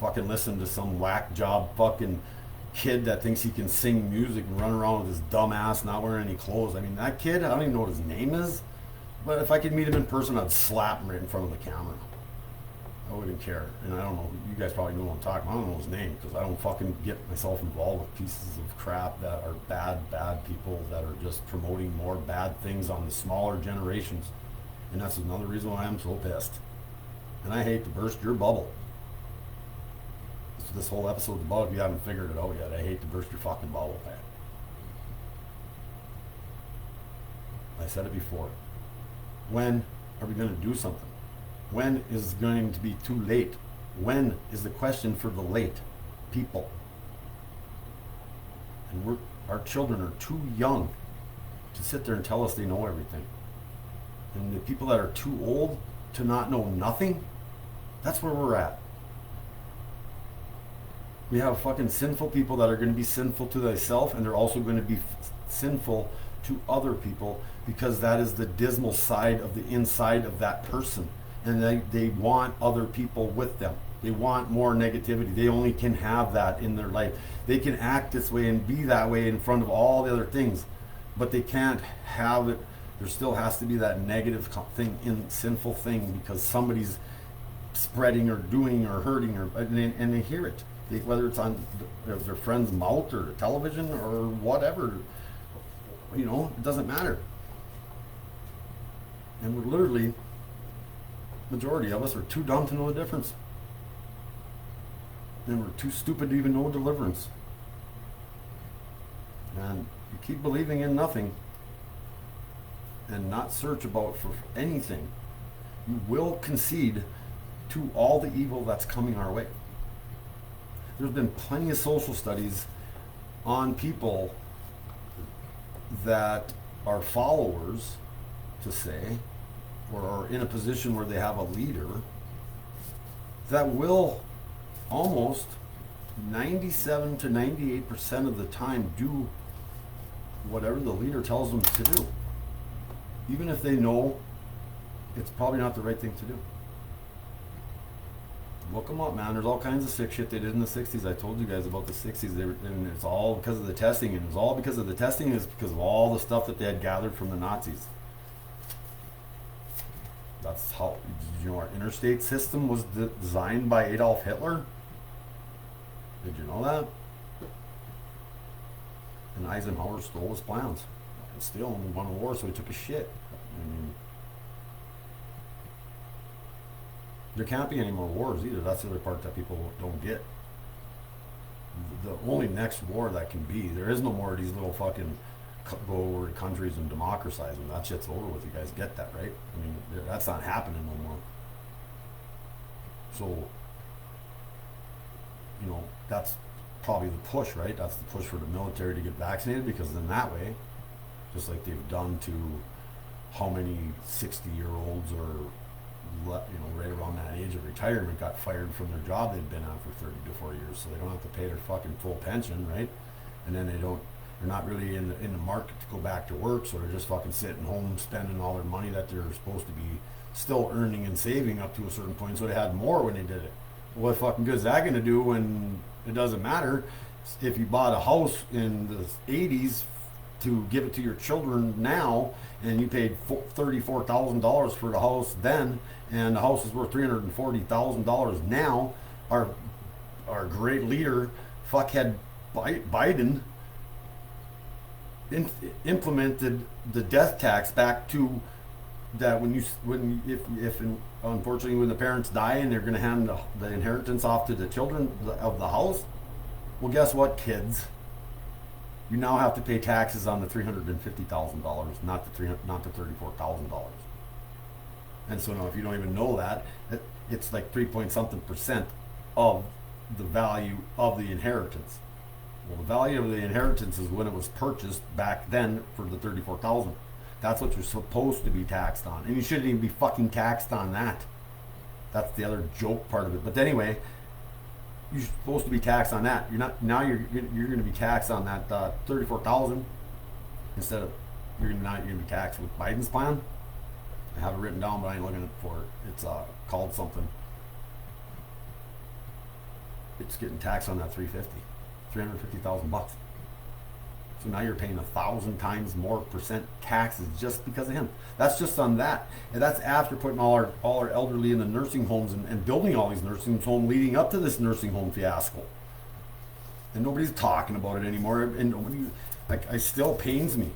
A: fucking listen to some whack job fucking kid that thinks he can sing music and run around with his dumb ass not wearing any clothes. I mean, that kid, I don't even know what his name is, but if I could meet him in person, I'd slap him right in front of the camera. I wouldn't care. And I don't know, you guys probably know what I'm talking about. I don't know his name because I don't fucking get myself involved with pieces of crap that are bad people that are just promoting more bad things on the smaller generations. And that's another reason why I'm so pissed. And I hate to burst your bubble. This whole episode's about, if you haven't figured it out yet, I hate to burst your fucking bubble. I said it before. When are we going to do something? When is going to be too late? When is the question for the late people? And our children are too young to sit there and tell us they know everything. And the people that are too old to not know nothing, that's where we're at. We have fucking sinful people that are going to be sinful to thyself, and they're also going to be sinful to other people, because that is the dismal side of the inside of that person. And they want other people with them. They want more negativity. They only can have that in their life. They can act this way and be that way in front of all the other things, but they can't have it. There still has to be that negative thing, sinful thing, because somebody's spreading or doing or hurting, and they hear it. Whether it's on their friend's mouth or television or whatever, it doesn't matter. And we're literally, majority of us are too dumb to know the difference. And we're too stupid to even know deliverance. And you keep believing in nothing and not search about for anything, you will concede to all the evil that's coming our way. There's been plenty of social studies on people that are followers, to say, or are in a position where they have a leader, that will almost 97 to 98% of the time do whatever the leader tells them to do, even if they know it's probably not the right thing to do. Look them up, man. There's all kinds of sick shit they did in the 60s. I told you guys about the 60s. And it's all because of the testing. And it's all because of the testing is because of all the stuff that they had gathered from the Nazis. That's how, our interstate system was designed by Adolf Hitler. Did you know that? And Eisenhower stole his plans. And still, he won a war, so he took a shit. There can't be any more wars either. That's the other part that people don't get. The only next war that can be, there is no more of these little fucking go over to countries and democratize them. That shit's over with. You guys get that, right? I mean, that's not happening no more. So, you know, that's probably the push, right? That's the push for the military to get vaccinated, because then that way, just like they've done to how many 60-year-olds or, you know, right around that age of retirement got fired from their job they've been on for 30 to 40 years, so they don't have to pay their fucking full pension, right? And then they're not really in the market to go back to work, so they're just fucking sitting home spending all their money that they're supposed to be still earning and saving up to a certain point, so they had more when they did it. What fucking good is that going to do when it doesn't matter if you bought a house in the 80s to give it to your children now, and you paid $34,000 for the house then, and the house is worth $340,000 now? Our great leader, fuckhead Biden, implemented the death tax back to that unfortunately when the parents die and they're going to hand the inheritance off to the children of the house. Well, guess what, kids? You now have to pay taxes on the $350,000, not the $34,000. And so now, if you don't even know that, it's like 3-point-something% of the value of the inheritance. Well, the value of the inheritance is when it was purchased back then for the $34,000. That's what you're supposed to be taxed on, and you shouldn't even be fucking taxed on that. That's the other joke part of it. But anyway, you're supposed to be taxed on that. You're not. Now you're going to be taxed on that $34,000 instead of you're going to be taxed with Biden's plan. I have it written down, but I ain't looking for it. It's called something. It's getting taxed on that $350,000. So now you're paying 1,000 times more percent taxes just because of him. That's just on that. And that's after putting all our elderly in the nursing homes and building all these nursing homes leading up to this nursing home fiasco. And nobody's talking about it anymore. And nobody, like, it still pains me.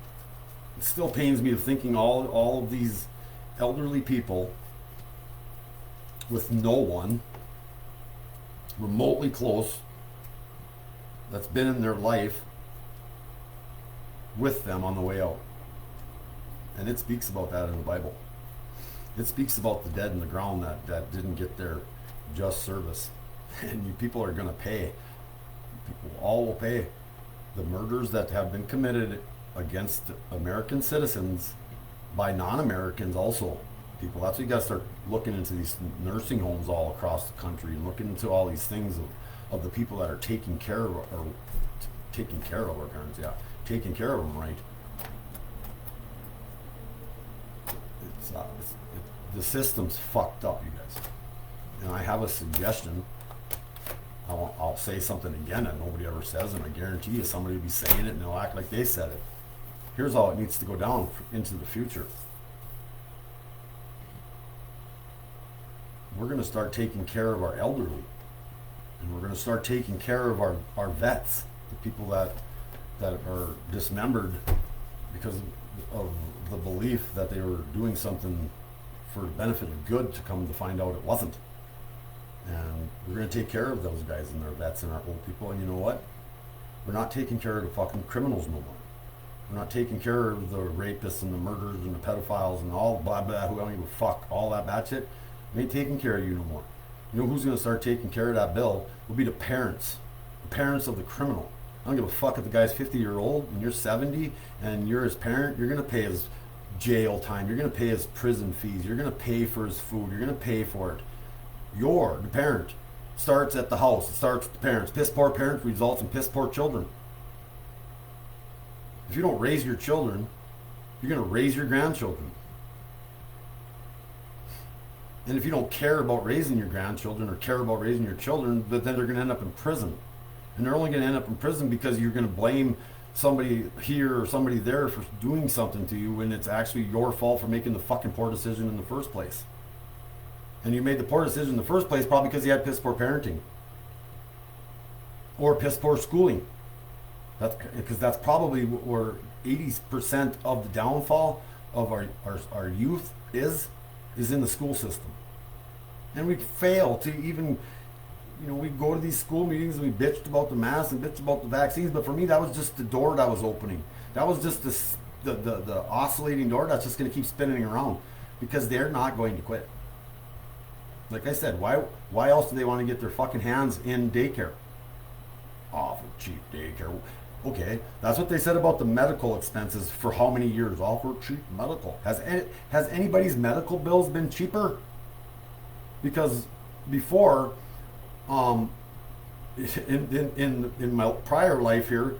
A: It still pains me of thinking all of these elderly people with no one remotely close that's been in their life with them on the way out. And it speaks about that in the Bible. It speaks about the dead in the ground that didn't get their just service. And you people are going to pay. People all will pay. The murders that have been committed against American citizens by non-Americans also. People, that's what you got to start looking into these nursing homes all across the country and looking into all these things of the people that are taking care of our parents, taking care of them right. The system's fucked up, you guys. And I have a suggestion. I'll say something again that nobody ever says, and I guarantee you somebody will be saying it and they'll act like they said it. Here's how it needs to go down into the future. We're going to start taking care of our elderly. And we're going to start taking care of our vets, the people that are dismembered because of the belief that they were doing something for the benefit of good, to come to find out it wasn't. And we're going to take care of those guys and their vets and our old people. And you know what? We're not taking care of the fucking criminals no more. We're not taking care of the rapists and the murderers and the pedophiles and all blah blah, who don't give a fuck, all that bad shit. We ain't taking care of you no more. You know who's going to start taking care of that bill? Will be the parents of the criminal. I don't give a fuck if the guy's 50-year-old and you're 70 and you're his parent. You're going to pay his jail time. You're going to pay his prison fees. You're going to pay for his food. You're going to pay for it. The parent. Starts at the house. It starts with the parents. Piss poor parents results in piss poor children. If you don't raise your children, you're going to raise your grandchildren. And if you don't care about raising your grandchildren or care about raising your children, then they're going to end up in prison. And they're only going to end up in prison because you're going to blame somebody here or somebody there for doing something to you when it's actually your fault for making the fucking poor decision in the first place. And you made the poor decision in the first place probably because you had piss poor parenting. Or piss poor schooling. Because that's probably where 80% of the downfall of our youth is in the school system. And we fail to even we go to these school meetings and we bitched about the masks and bitched about the vaccines, but for me, that was just the door that was opening. That was just the oscillating door that's just going to keep spinning around, because they're not going to quit. Like I said, why else do they want to get their fucking hands in daycare? Oh, for cheap daycare. Okay, that's what they said about the medical expenses for how many years? All for cheap medical. Has anybody's medical bills been cheaper? Because before, in my prior life here,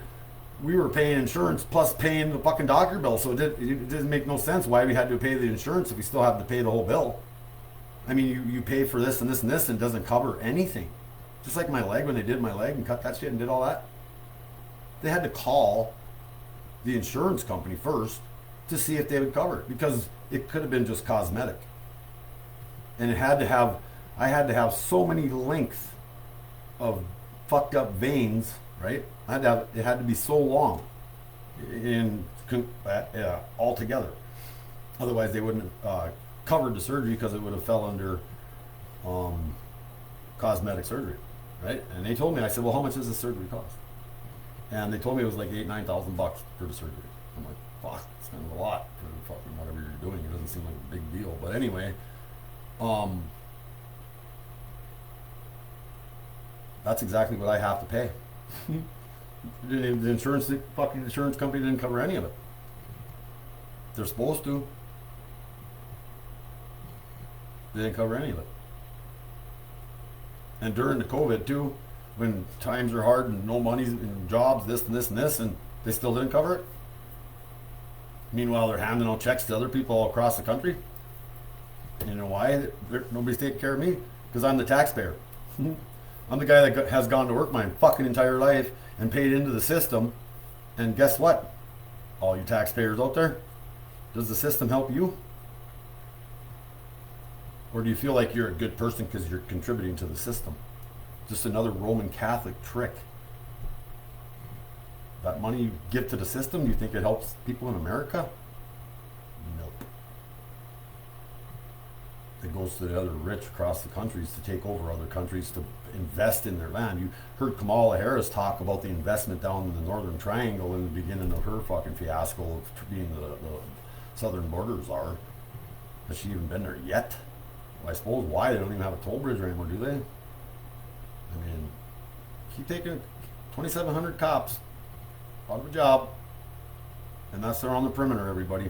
A: we were paying insurance plus paying the fucking doctor bill. So it didn't make no sense why we had to pay the insurance if we still have to pay the whole bill. I mean, you pay for this and this and this, and it doesn't cover anything. Just like my leg, when they did my leg and cut that shit and did all that. They had to call the insurance company first to see if they would cover it, because it could have been just cosmetic. And I had to have so many lengths of fucked up veins, right? It had to be so long altogether. Otherwise, they wouldn't have covered the surgery, because it would have fell under cosmetic surgery, right? And they told me, I said, well, how much does this surgery cost? And they told me it was like $8,000-9,000 for the surgery. I'm like, fuck, it's kind of a lot for fucking whatever you're doing. It doesn't seem like a big deal. But anyway, that's exactly what I have to pay. The fucking insurance company didn't cover any of it. They're supposed to. They didn't cover any of it. And during the COVID too, when times are hard and no money and jobs, this and this and this, and they still didn't cover it. Meanwhile, they're handing out checks to other people all across the country. You know why? Nobody's taking care of me? Because I'm the taxpayer. I'm the guy that has gone to work my fucking entire life and paid into the system. And guess what? All you taxpayers out there, does the system help you? Or do you feel like you're a good person because you're contributing to the system? Just another Roman Catholic trick. That money you give to the system, do you think it helps people in America? Nope. It goes to the other rich across the countries to take over other countries, to invest in their land. You heard Kamala Harris talk about the investment down in the Northern Triangle in the beginning of her fucking fiasco of being the southern border czar. Has she even been there yet? Well, I suppose why? They don't even have a toll bridge anymore, do they? I mean, keep taking 2,700 cops out of a job, and that's there on the perimeter, everybody.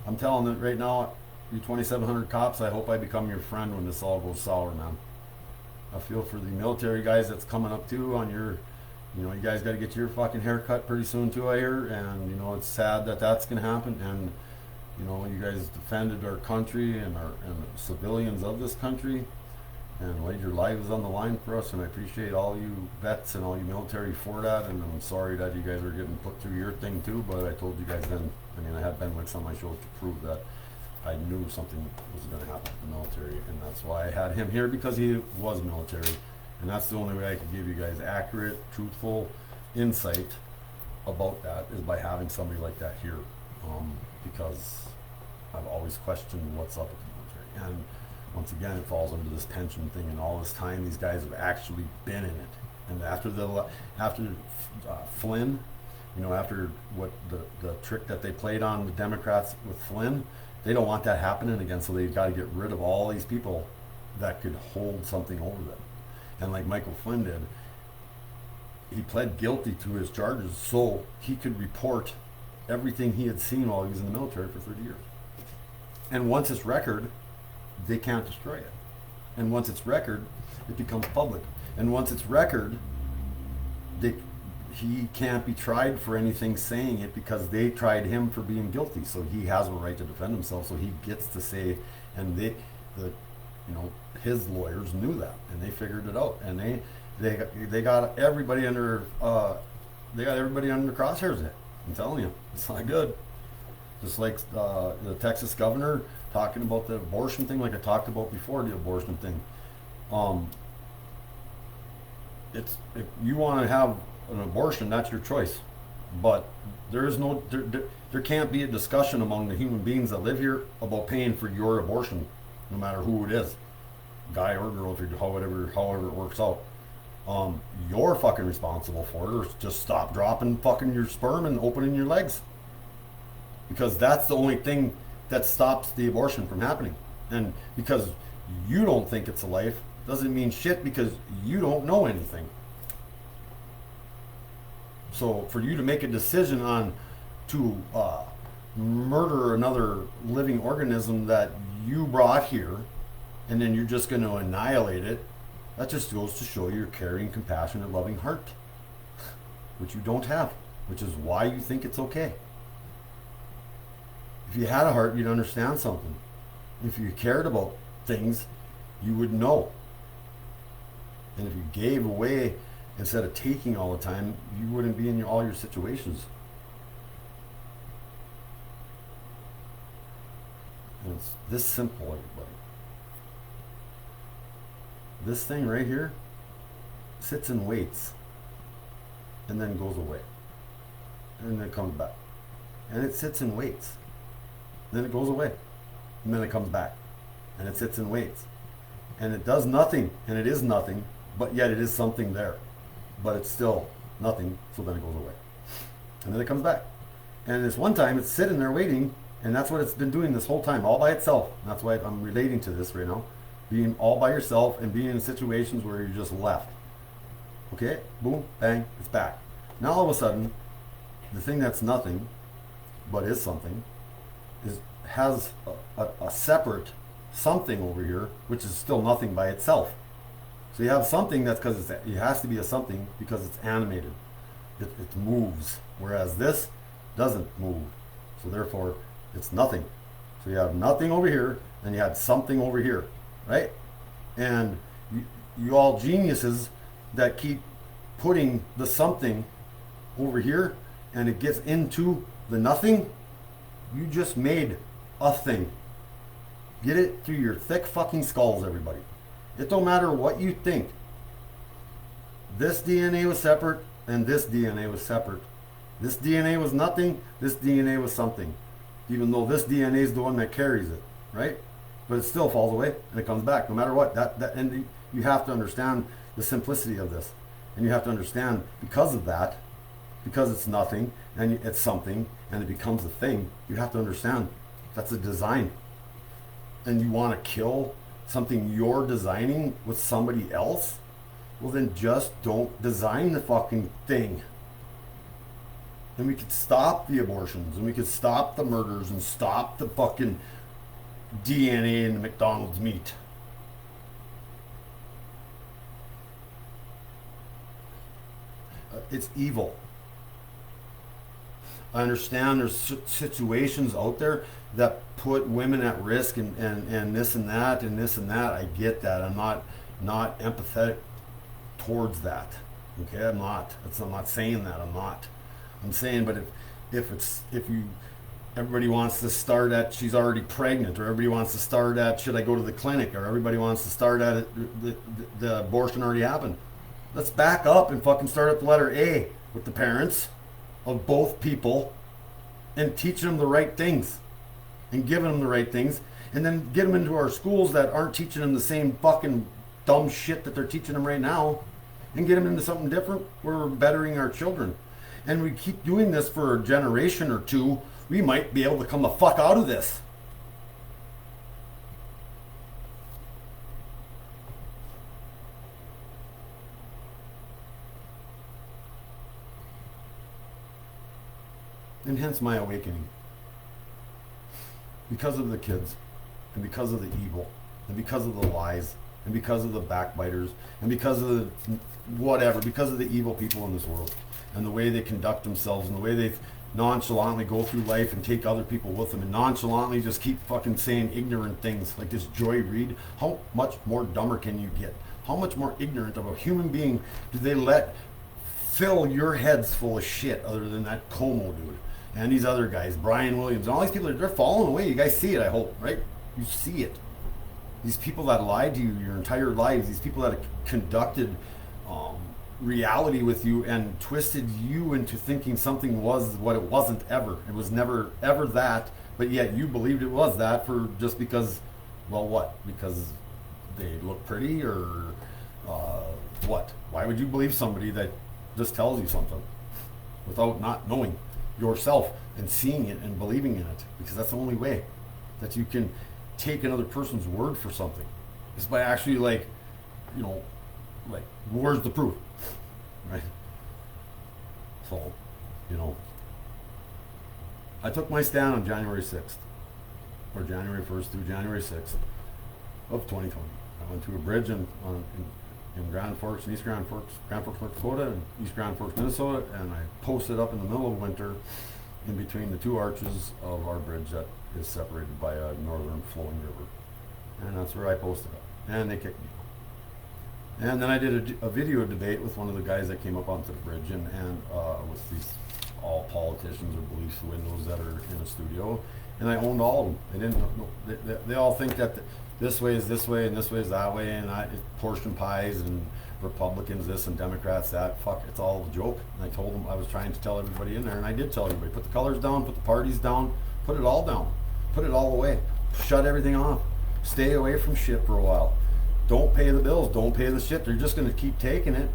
A: I'm telling you right now, you 2,700 cops, I hope I become your friend when this all goes sour, man. I feel for the military guys that's coming up too on your, you guys got to get your fucking haircut pretty soon too, I hear, and it's sad that that's going to happen, and you guys defended our country and the civilians of this country and laid your lives on the line for us, and I appreciate all you vets and all you military for that, and I'm sorry that you guys are getting put through your thing too, but I told you guys then, I had Ben Wicks on my show to prove that I knew something was going to happen in the military, and that's why I had him here, because he was military, and that's the only way I could give you guys accurate, truthful insight about that, is by having somebody like that here, because I've always questioned what's up with the military, and once again, it falls under this pension thing, and all this time these guys have actually been in it. And after Flynn, after what the trick that they played on the Democrats with Flynn, they don't want that happening again. So they've got to get rid of all these people that could hold something over them. And like Michael Flynn did, he pled guilty to his charges so he could report everything he had seen while he was in the military for 30 years. And once it's record, they can't destroy it. And once it's record, it becomes public. And once it's record, he can't be tried for anything saying it, because they tried him for being guilty. So he has a right to defend himself. So he gets to say, and his lawyers knew that, and they figured it out, and they got everybody under the crosshairs. I'm telling you, it's not good. Just like the Texas governor talking about the abortion thing, like I talked about before, the abortion thing. If you want to have an abortion, that's your choice. But there can't be a discussion among the human beings that live here about paying for your abortion, no matter who it is. guy or girl, if you're however it works out, you're fucking responsible for it, or just stop dropping fucking your sperm and opening your legs. Because that's the only thing that stops the abortion from happening. And because you don't think it's a life doesn't mean shit, because you don't know anything. So for you to make a decision on to murder another living organism that you brought here, and then you're just going to annihilate it, that just goes to show your caring, compassionate, loving heart, which you don't have, which is why you think it's okay. If you had a heart, you'd understand something. If you cared about things, you would know. And if you gave away instead of taking all the time, you wouldn't be in all your situations. And it's this simple, everybody. This thing right here sits and waits, and then goes away, and then it comes back. And it sits and waits, then it goes away, and then it comes back, and it sits and waits, and it does nothing, and it is nothing, but yet it is something there, but it's still nothing, so then it goes away, and then it comes back. And this one time it's sitting there waiting, and that's what it's been doing this whole time, all by itself. And that's why I'm relating to this right now, being all by yourself and being in situations where you're just left. Okay, boom, bang, it's back. Now all of a sudden, the thing that's nothing, but is something, has a separate something over here, which is still nothing by itself. So you have something that's, because it has to be a something because it's animated. It moves, whereas this doesn't move. So therefore, it's nothing. So you have nothing over here, and you had something over here, right? And you all geniuses that keep putting the something over here, and it gets into the nothing, you just made a thing. Get it through your thick fucking skulls, everybody. It don't matter what you think. This DNA was separate, and this DNA was separate. This DNA was nothing, this DNA was something. Even though this DNA is the one that carries it, right? But it still falls away, and it comes back, no matter what. And you have to understand the simplicity of this. And you have to understand, because of that, because it's nothing, and it's something, and it becomes a thing, you have to understand that's a design. And you want to kill something you're designing with somebody else? Well, then just don't design the fucking thing. And we could stop the abortions, and we could stop the murders, and stop the fucking DNA in the McDonald's meat. It's evil. I understand there's situations out there that put women at risk, and this and that and this and that. I get that. I'm not empathetic towards that. Okay, I'm not saying that. I'm saying, but if everybody wants to start at she's already pregnant, or everybody wants to start at should I go to the clinic, or everybody wants to start at the abortion already happened. Let's back up and fucking start at the letter A with the parents of both people, and teaching them the right things, and giving them the right things, and then get them into our schools that aren't teaching them the same fucking dumb shit that they're teaching them right now, and get them into something different where we're bettering our children. And we keep doing this for a generation or two, we might be able to come the fuck out of this. And hence my awakening. Because of the kids, and because of the evil, and because of the lies, and because of the backbiters, and because of the whatever, because of the evil people in this world, and the way they conduct themselves, and the way they nonchalantly go through life and take other people with them, and nonchalantly just keep fucking saying ignorant things like this Joy Reid. How much more dumber can you get? How much more ignorant of a human being do they let fill your heads full of shit, other than that Como dude and these other guys, Brian Williams, and all these people? They're falling away. You guys see it, I hope, right? You see it. These people that lied to you your entire lives, these people that have conducted reality with you and twisted you into thinking something was what it wasn't ever. It was never ever that, but yet you believed it was that, for just because, well, what? Because they look pretty, or what? Why would you believe somebody that just tells you something without not knowing yourself and seeing it and believing in it? Because that's the only way that you can take another person's word for something, is by actually, like, you know, like, where's the proof, right? So, you know, I took my stand on January 6th, or January 1st through January 6th of 2020. I went to a bridge in Grand Forks, in East Grand Forks, North Dakota, and East Grand Forks, Minnesota, and I posted up in the middle of winter in between the two arches of our bridge that is separated by a northern flowing river. And that's where I posted up. And they kicked me. And then I did a video debate with one of the guys that came up onto the bridge, and with these all politicians or beliefs windows that are in the studio. And I owned all of them. They didn't know. They all think that this way is this way and this way is that way, and portion pies and Republicans this and Democrats that. Fuck, it's all a joke. And I told them, I was trying to tell everybody in there, and I did tell everybody, put the colors down, put the parties down, put it all down, put it all away, shut everything off, stay away from shit for a while. Don't pay the bills, don't pay the shit. They're just going to keep taking it.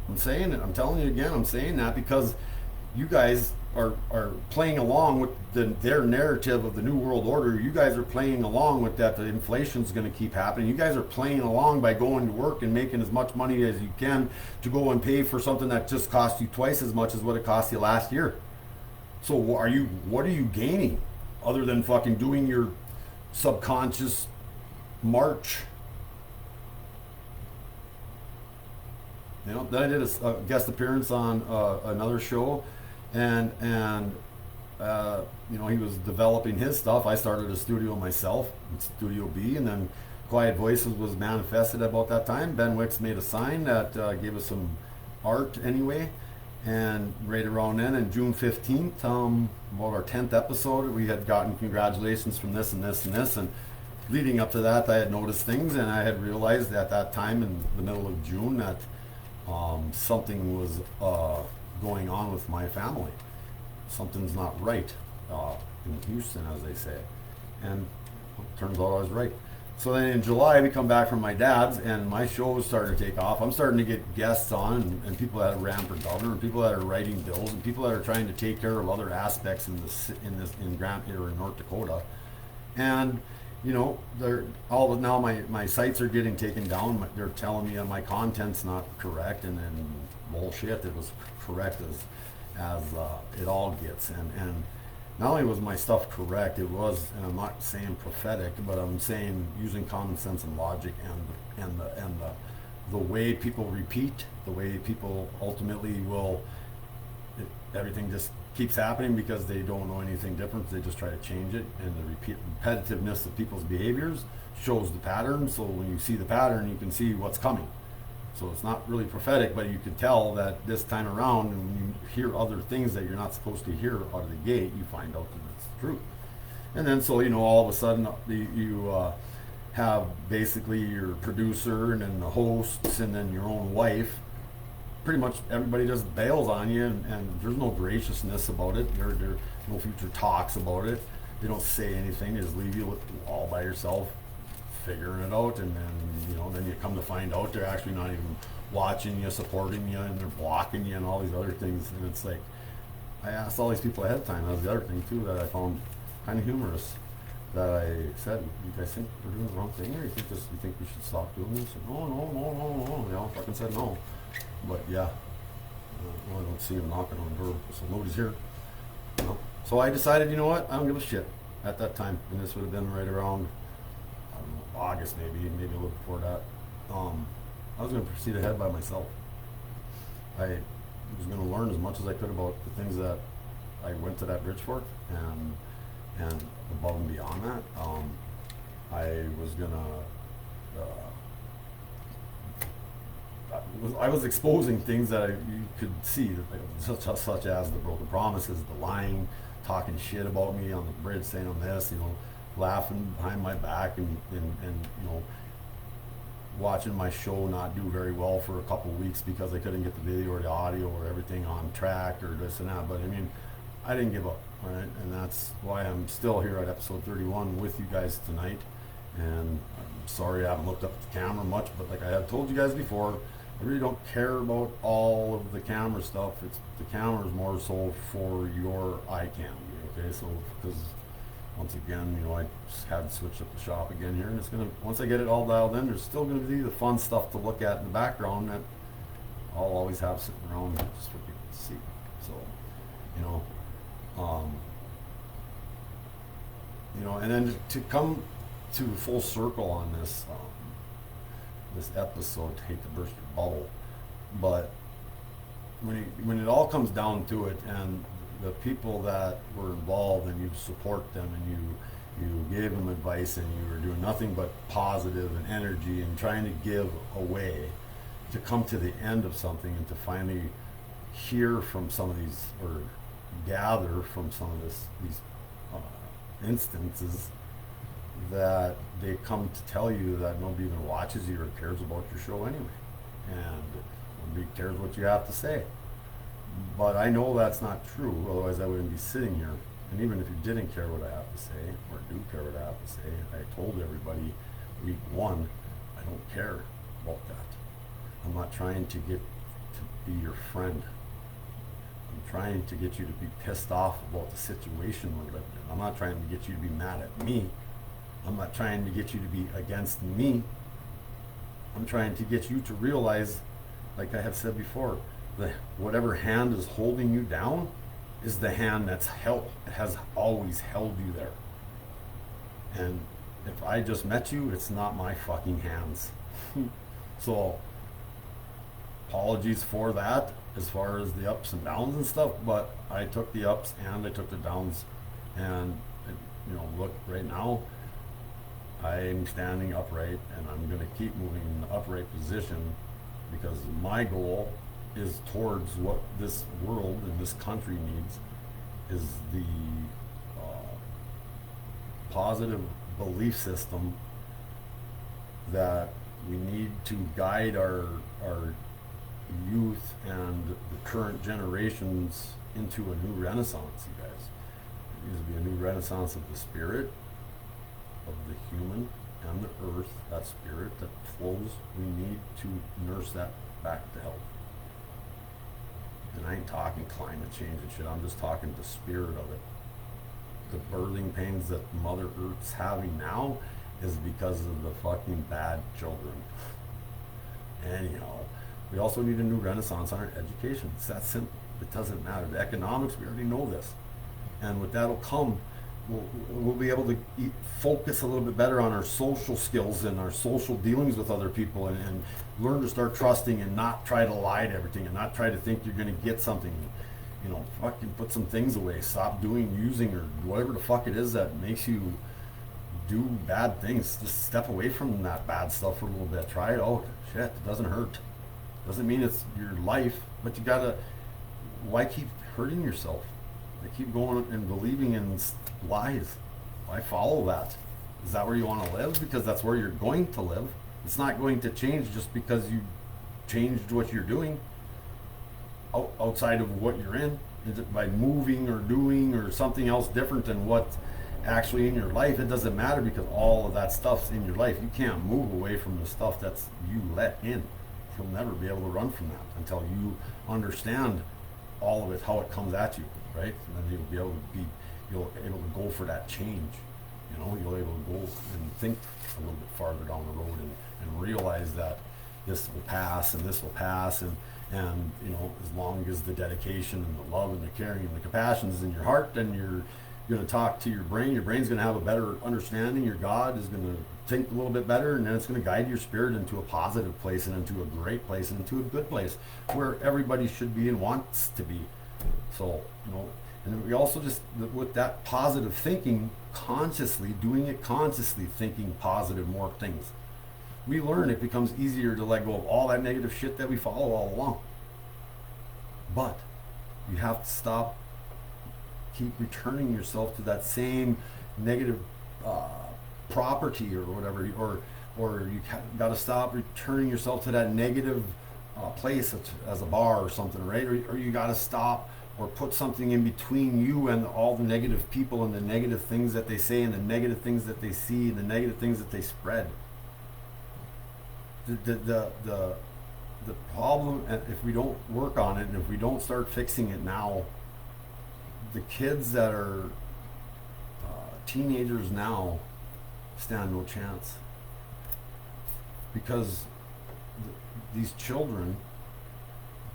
A: I'm saying it. I'm telling you again. I'm saying that because you guys are playing along with their narrative of the New World Order. You guys are playing along with that. The inflation's going to keep happening. You guys are playing along by going to work and making as much money as you can to go and pay for something that just cost you twice as much as what it cost you last year. So what are you gaining other than fucking doing your subconscious march? You know, then I did a guest appearance on another show, and you know, he was developing his stuff. I started a studio myself, Studio B, and then Quiet Voices was manifested about that time. Ben Wicks made a sign that gave us some art anyway, and right around then, on June 15th, about our 10th episode, we had gotten congratulations from this and this and this, and leading up to that, I had noticed things, and I had realized at that time in the middle of June that something was going on with my family. Something's not right in Houston, as they say. And it turns out I was right. So then in July, we come back from my dad's, and my show is starting to take off. I'm starting to get guests on, and people that ran for governor, and people that are writing bills, and people that are trying to take care of other aspects in Grant or in North Dakota. And you know, now my sites are getting taken down. They're telling me my content's not correct, and then bullshit. It was correct as it all gets. And not only was my stuff correct, it was, and I'm not saying prophetic, but I'm saying using common sense and logic, and the way people repeat, the way people ultimately will. Everything just keeps happening because they don't know anything different. They just try to change it, and the repetitiveness of people's behaviors shows the pattern. So when you see the pattern, you can see what's coming. So it's not really prophetic, but you can tell that this time around, when you hear other things that you're not supposed to hear out of the gate, you find out that it's the truth. And then, so, you know, all of a sudden you have basically your producer, and then the hosts, and then your own wife. Pretty much everybody just bails on you, and there's no graciousness about it. There's no future talks about it. They don't say anything. They just leave you all by yourself, figuring it out, and then, you know, then you come to find out they're actually not even watching you, supporting you, and they're blocking you, and all these other things. And it's like, I asked all these people ahead of time. That was the other thing too that I found kind of humorous. That I said, "You guys think we're doing the wrong thing, or you think we should stop doing this?" And, no. You know, fucking said no. But yeah, I don't see him knocking on the door, so nobody's here. You know? So I decided, you know what, I don't give a shit at that time, and this would have been right around, I don't know, August maybe a little before that. I was going to proceed ahead by myself. I was going to learn as much as I could about the things that I went to that bridge for, and above and beyond that, I was going to. I was exposing things that you could see, such as the broken promises, the lying, talking shit about me on the bridge, saying I'm this, you know, laughing behind my back, and you know, watching my show not do very well for a couple of weeks because I couldn't get the video or the audio or everything on track or this and that. But I mean, I didn't give up, right? And that's why I'm still here at episode 31 with you guys tonight. And I'm sorry I haven't looked up at the camera much, but like I have told you guys before, I really don't care about all of the camera stuff. It's the camera is more so for your eye candy, okay? So because once again, I just had to switch up the shop again here, and it's gonna, once I get it all dialed in, there's still gonna be the fun stuff to look at in the background that I'll always have sitting around just for people to see. So, um, and then to come to full circle on this, this episode, hate to burst your bubble, but when it all comes down to it, and the people that were involved, and you support them, and you gave them advice, and you were doing nothing but positive and energy and trying to give away, to come to the end of something and to finally hear from some of these, or gather from some of these instances, that they come to tell you that nobody even watches you or cares about your show anyway, and nobody cares what you have to say. But I know that's not true, otherwise I wouldn't be sitting here. And even if you didn't care what I have to say, or do care what I have to say, I told everybody week one, I don't care about that. I'm not trying to get to be your friend. I'm trying to get you to be pissed off about the situation we're living in. I'm not trying to get you to be mad at me. I'm not trying to get you to be against me. I'm trying to get you to realize, like I have said before, that whatever hand is holding you down is the hand has always held you there. And if I just met you, it's not my fucking hands. So, apologies for that as far as the ups and downs and stuff, but I took the ups and I took the downs, and look, right now I'm standing upright, and I'm going to keep moving in the upright position, because my goal is towards what this world and this country needs, is the positive belief system that we need to guide our youth and the current generations into a new renaissance, you guys. It needs to be a new renaissance of the spirit, of the human and the earth, that spirit that flows. We need to nurse that back to health. And I ain't talking climate change and shit, I'm just talking the spirit of it. The birthing pains that Mother Earth's having now is because of the fucking bad children. Anyhow, we also need a new renaissance on our education. It's that simple. It doesn't matter. The economics, we already know this. And with that'll come, we'll be able to focus a little bit better on our social skills and our social dealings with other people, and learn to start trusting and not try to lie to everything, and not try to think you're going to get something. Fucking put some things away. Stop using, or whatever the fuck it is that makes you do bad things. Just step away from that bad stuff for a little bit. Try it out. Shit, it doesn't hurt. Doesn't mean it's your life, but you gotta, why keep hurting yourself? They keep going and believing in lies. Why follow that? Is that where you want to live? Because that's where you're going to live. It's not going to change just because you changed what you're doing outside of what you're in. Is it by moving or doing or something else different than what's actually in your life? It doesn't matter, because all of that stuff's in your life. You can't move away from the stuff that's you let in. You'll never be able to run from that until you understand all of it, how it comes at you, right? And then you'll be able to go for that change. You'll be able to go and think a little bit farther down the road, and realize that this will pass, and this will pass, and as long as the dedication and the love and the caring and the compassion is in your heart, then you're going to talk to your brain. Your brain's going to have a better understanding. Your God is going to think a little bit better, and then it's going to guide your spirit into a positive place, and into a great place, and into a good place where everybody should be and wants to be. So, and we also just, with that positive thinking, consciously, doing it consciously, thinking positive more things, we learn it becomes easier to let go of all that negative shit that we follow all along. But you have to stop, keep returning yourself to that same negative property or whatever, or you got to stop returning yourself to that negative place as a bar or something, right? Or you got to stop or put something in between you and all the negative people and the negative things that they say and the negative things that they see and the negative things that they spread. The problem, if we don't work on it and if we don't start fixing it now, the kids that are teenagers now stand no chance, because these children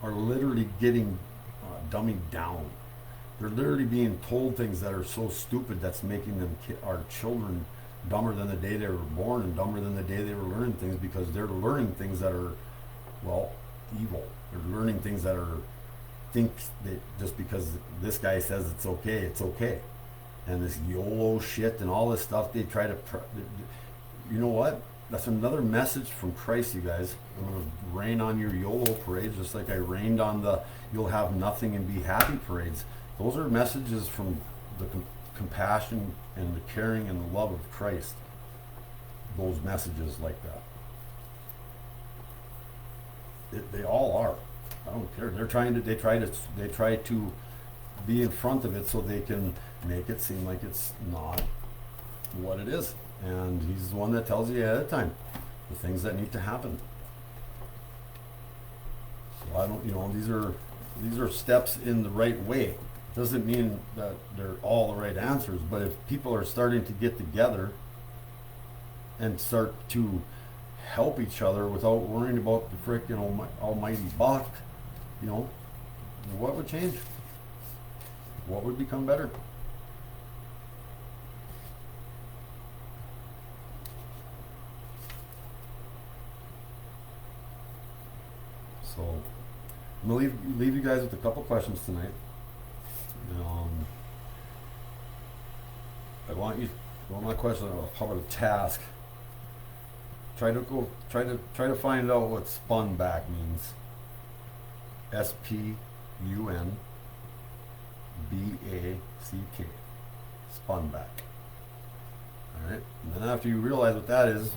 A: are literally getting dummied down. They're literally being told things that are so stupid that's making them our children dumber than the day they were born and dumber than the day they were learning things, because they're learning things that are, well, evil. They're learning things that are, think that just because this guy says it's okay. And this YOLO shit and all this stuff, they try to, you know what? That's another message from Christ, you guys. I'm going to rain on your YOLO parades, just like I rained on the you'll have nothing and be happy parades. Those are messages from the compassion and the caring and the love of Christ. Those messages like that. They all are. I don't care. They try to be in front of it so they can make it seem like it's not what it is. And he's the one that tells you ahead of time the things that need to happen. So I don't, these are steps in the right way. Doesn't mean that they're all the right answers, but if people are starting to get together and start to help each other without worrying about the frickin' almighty buck, what would change? What would become better? So I'm gonna leave you guys with a couple questions tonight. I want you. One of my questions. How about a task? Try to find out what spun back means. SPUNBACK. Spun back. Alright? And then after you realize what that is,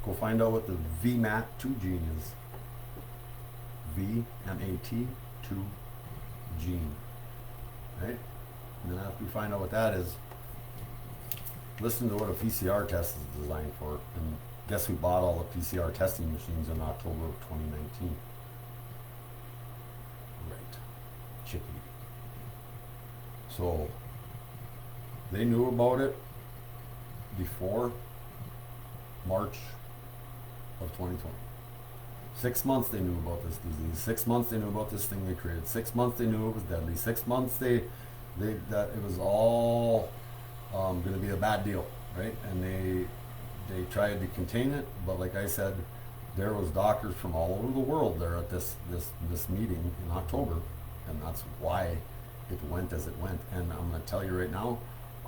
A: go find out what the VMAT2 gene is. VMAT2 gene. Right? And then after you find out what that is, listen to what a PCR test is designed for. And guess who bought all the PCR testing machines in October of 2019? Right. Chippy. So they knew about it before March of 2020. 6 months they knew about this disease. 6 months they knew about this thing they created. 6 months they knew it was deadly. 6 months that it was all going to be a bad deal, right? And they tried to contain it, but like I said, there was doctors from all over the world there at this meeting in October, and that's why it went as it went. And I'm going to tell you right now,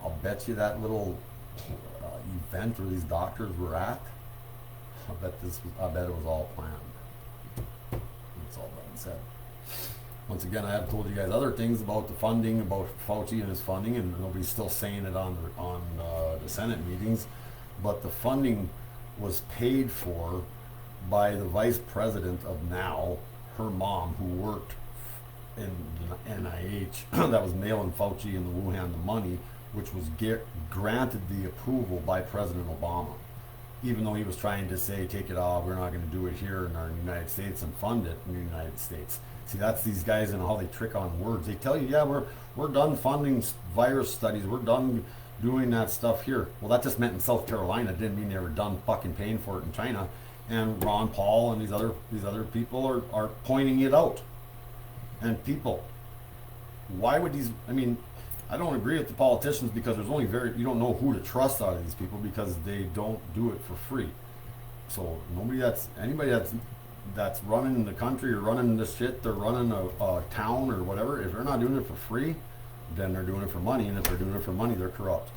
A: I'll bet you that little event where these doctors were at, I bet it was all planned. That's all done and said. Once again, I have told you guys other things about the funding, about Fauci and his funding, and nobody's still saying it on the Senate meetings, but the funding was paid for by the vice president of NOW, her mom, who worked in the NIH, that was mailing Fauci and the Wuhan the money, which was granted the approval by President Obama. Even though he was trying to say, take it off, we're not going to do it here in our United States and fund it in the United States. See, that's these guys and how they trick on words. They tell you, yeah, we're done funding virus studies. We're done doing that stuff here. Well, that just meant in South Carolina. It didn't mean they were done fucking paying for it in China. And Ron Paul and these other people are pointing it out. And people, why would these? I mean, I don't agree with the politicians because there's only you don't know who to trust out of these people because they don't do it for free. So anybody that's running the country or running this shit, they're running a town or whatever, if they're not doing it for free, then they're doing it for money, and if they're doing it for money, they're corrupt.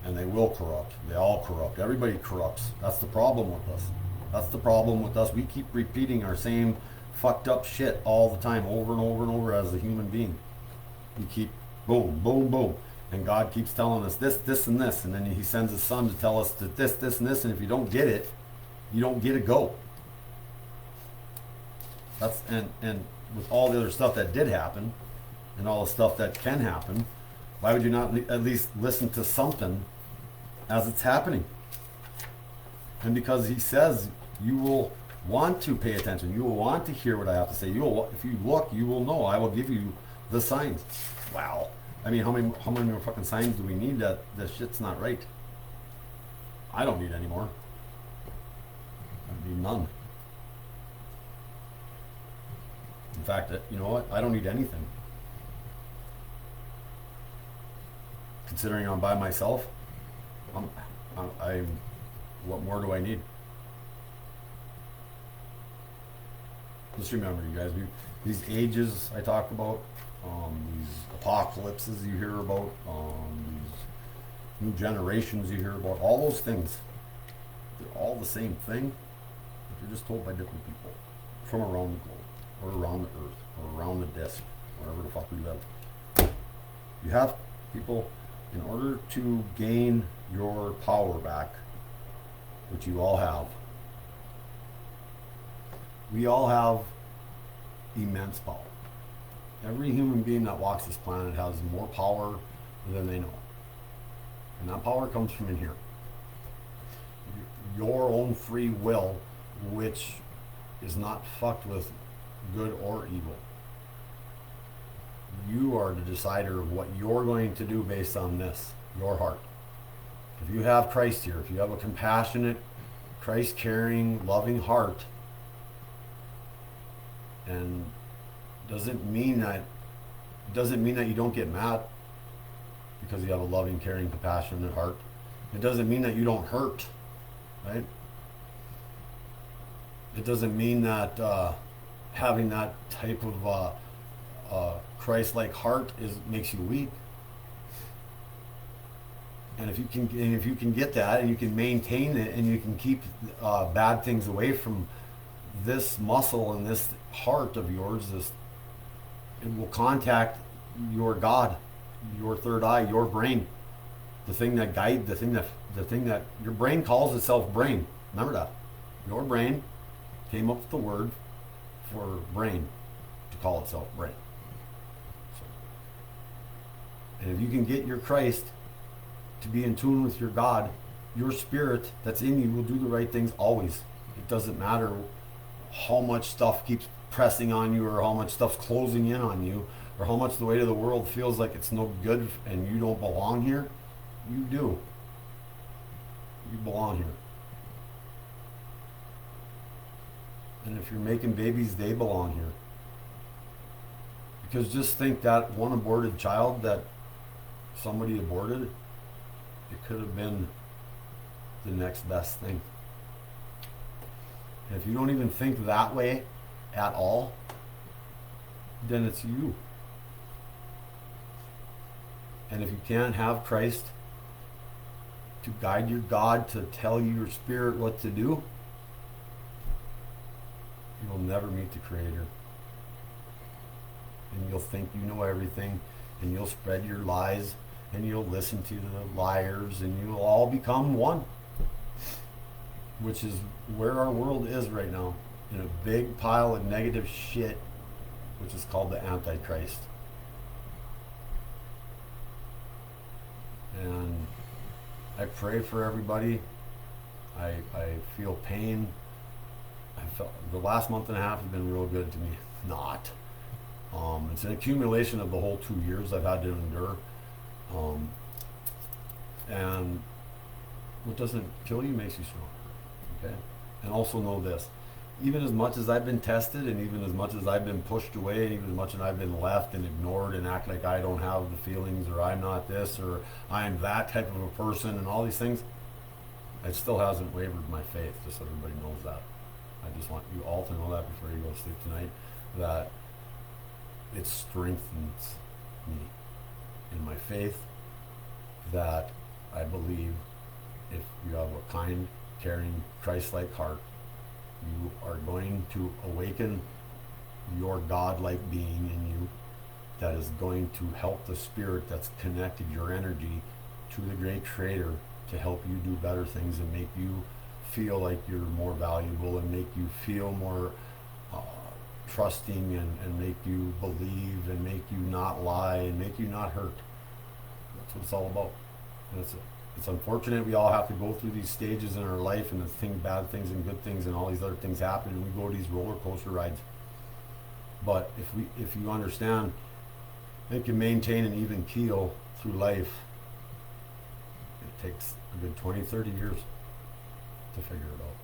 A: And they will corrupt. They all corrupt. Everybody corrupts. That's the problem with us. That's the problem with us. We keep repeating our same fucked up shit all the time, over and over and over as a human being. We keep boom, boom, boom. And God keeps telling us this, this, and this. And then he sends his son to tell us that this, this, and this. And if you don't get it, you don't get a go. And with all the other stuff that did happen, and all the stuff that can happen, why would you not at least listen to something as it's happening? And because he says you will want to pay attention, you will want to hear what I have to say. If you look, you will know. I will give you the signs. Wow. I mean, how many more fucking signs do we need that this shit's not right? I don't need any more. I need none. In fact, you know what? I don't need anything. Considering I'm by myself, I'm what more do I need? Just remember, you guys, these ages I talk about, these apocalypses you hear about, these new generations you hear about, all those things, they're all the same thing, but they're just told by different people from around the globe, or around the earth, or around the disc, wherever the fuck we live. You have people, in order to gain your power back, which you all have, we all have immense power. Every human being that walks this planet has more power than they know. And that power comes from in here. Your own free will, which is not fucked with good or evil. You are the decider of what you're going to do based on this, your heart. If you have Christ here, if you have a compassionate, Christ-carrying, loving heart, and doesn't mean that you don't get mad because you have a loving, caring, compassionate heart. It doesn't mean that you don't hurt, right? It doesn't mean that having that type of Christ-like heart makes you weak. And if you can get that, and you can maintain it, and you can keep bad things away from this muscle and this heart of yours, it will contact your God, your third eye, your brain, the thing that your brain calls itself brain. Remember that. Your brain came up with the word for brain to call itself brain. And if you can get your Christ to be in tune with your God, your spirit that's in you will do the right things always. It doesn't matter how much stuff keeps pressing on you, or how much stuff's closing in on you, or how much the weight of the world feels like it's no good and you don't belong here. You do. You belong here. And if you're making babies, they belong here. Because just think that one aborted child that somebody aborted, it could have been the next best thing. And if you don't even think that way at all, then it's you. And if you can't have Christ to guide your God, to tell your spirit what to do, you will never meet the Creator. And you'll think you know everything, and you'll spread your lies, and you'll listen to the liars, and you'll all become one. Which is where our world is right now, in a big pile of negative shit, which is called the Antichrist. And I pray for everybody. I feel pain. I felt the last month and a half has been real good to me. Not. It's an accumulation of the whole 2 years I've had to endure. And what doesn't kill you makes you strong. Okay? And also know this. Even as much as I've been tested, and even as much as I've been pushed away, and even as much as I've been left and ignored and act like I don't have the feelings, or I'm not this, or I'm that type of a person, and all these things, it still hasn't wavered my faith, just so everybody knows that. I just want you all to know that before you go to sleep tonight, that it strengthens me in my faith, that I believe if you have a kind, caring, Christ-like heart, you are going to awaken your God-like being in you that is going to help the spirit that's connected your energy to the great Creator to help you do better things and make you feel like you're more valuable, and make you feel more trusting and make you believe and make you not lie and make you not hurt. That's what it's all about. And it's unfortunate we all have to go through these stages in our life, and bad things and good things and all these other things happen, and we go to these roller coaster rides. But if you understand and can maintain an even keel through life, it takes a good 20, 30 years to figure it out.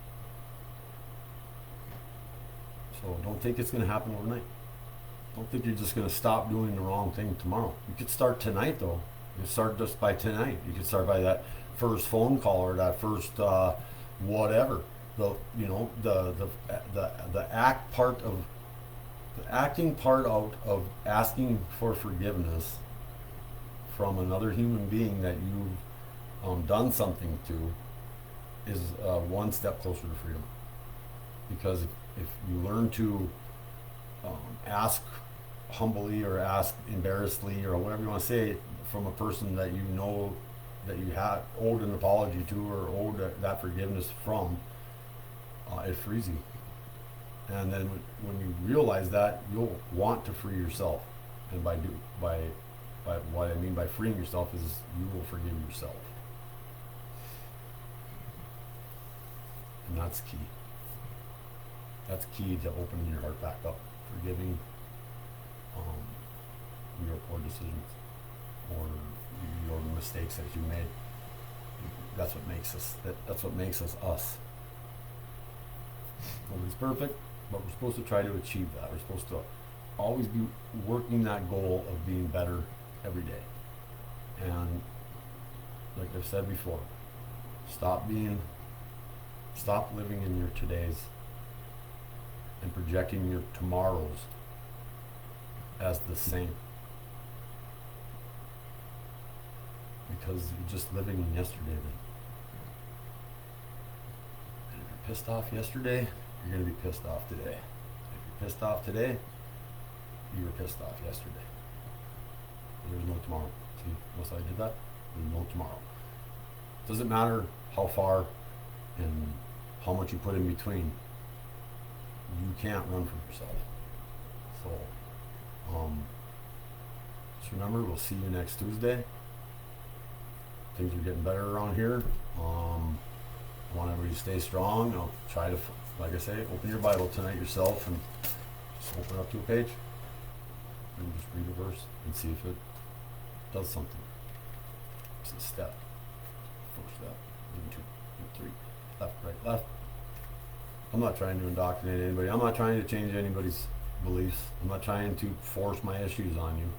A: So don't think it's going to happen overnight. Don't think you're just going to stop doing the wrong thing tomorrow. You could start tonight, though. You could start just by tonight. You could start by that first phone call or that first whatever. The acting part of asking for forgiveness from another human being that you've done something to is one step closer to freedom. Because if you learn to ask humbly or ask embarrassedly or whatever you want to say from a person that you know that you have owed an apology to or owed that forgiveness from, it frees you. And then when you realize that, you'll want to free yourself. And by what I mean by freeing yourself is you will forgive yourself. And that's key. That's key to opening your heart back up, forgiving your poor decisions or your mistakes that you made. That's what makes us. That's what makes us us. Nobody's perfect, but we're supposed to try to achieve that. We're supposed to always be working that goal of being better every day. And like I've said before, stop living in your todays and projecting your tomorrows as the same. Because you're just living in yesterday then. And if you're pissed off yesterday, you're going to be pissed off today. If you're pissed off today, you were pissed off yesterday. There's no tomorrow. See, once I did that, there's no tomorrow. Doesn't matter how far and how much you put in between. You can't run from yourself. So, just remember, we'll see you next Tuesday. Things are getting better around here. I want everybody to stay strong. I'll try to, like I say, open your Bible tonight yourself and just open up to a page and just read a verse and see if it does something. It's a step. First step. 1, 2, 3. Left, right, left. I'm not trying to indoctrinate anybody. I'm not trying to change anybody's beliefs. I'm not trying to force my issues on you.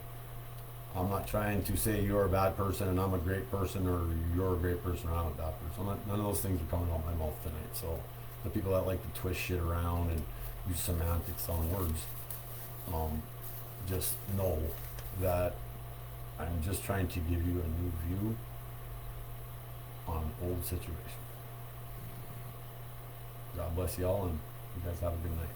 A: I'm not trying to say you're a bad person and I'm a great person, or you're a great person and I'm a bad person. None of those things are coming out of my mouth tonight. So the people that like to twist shit around and use semantics on words, just know that I'm just trying to give you a new view on an old situation. God bless y'all, and you guys have a good night.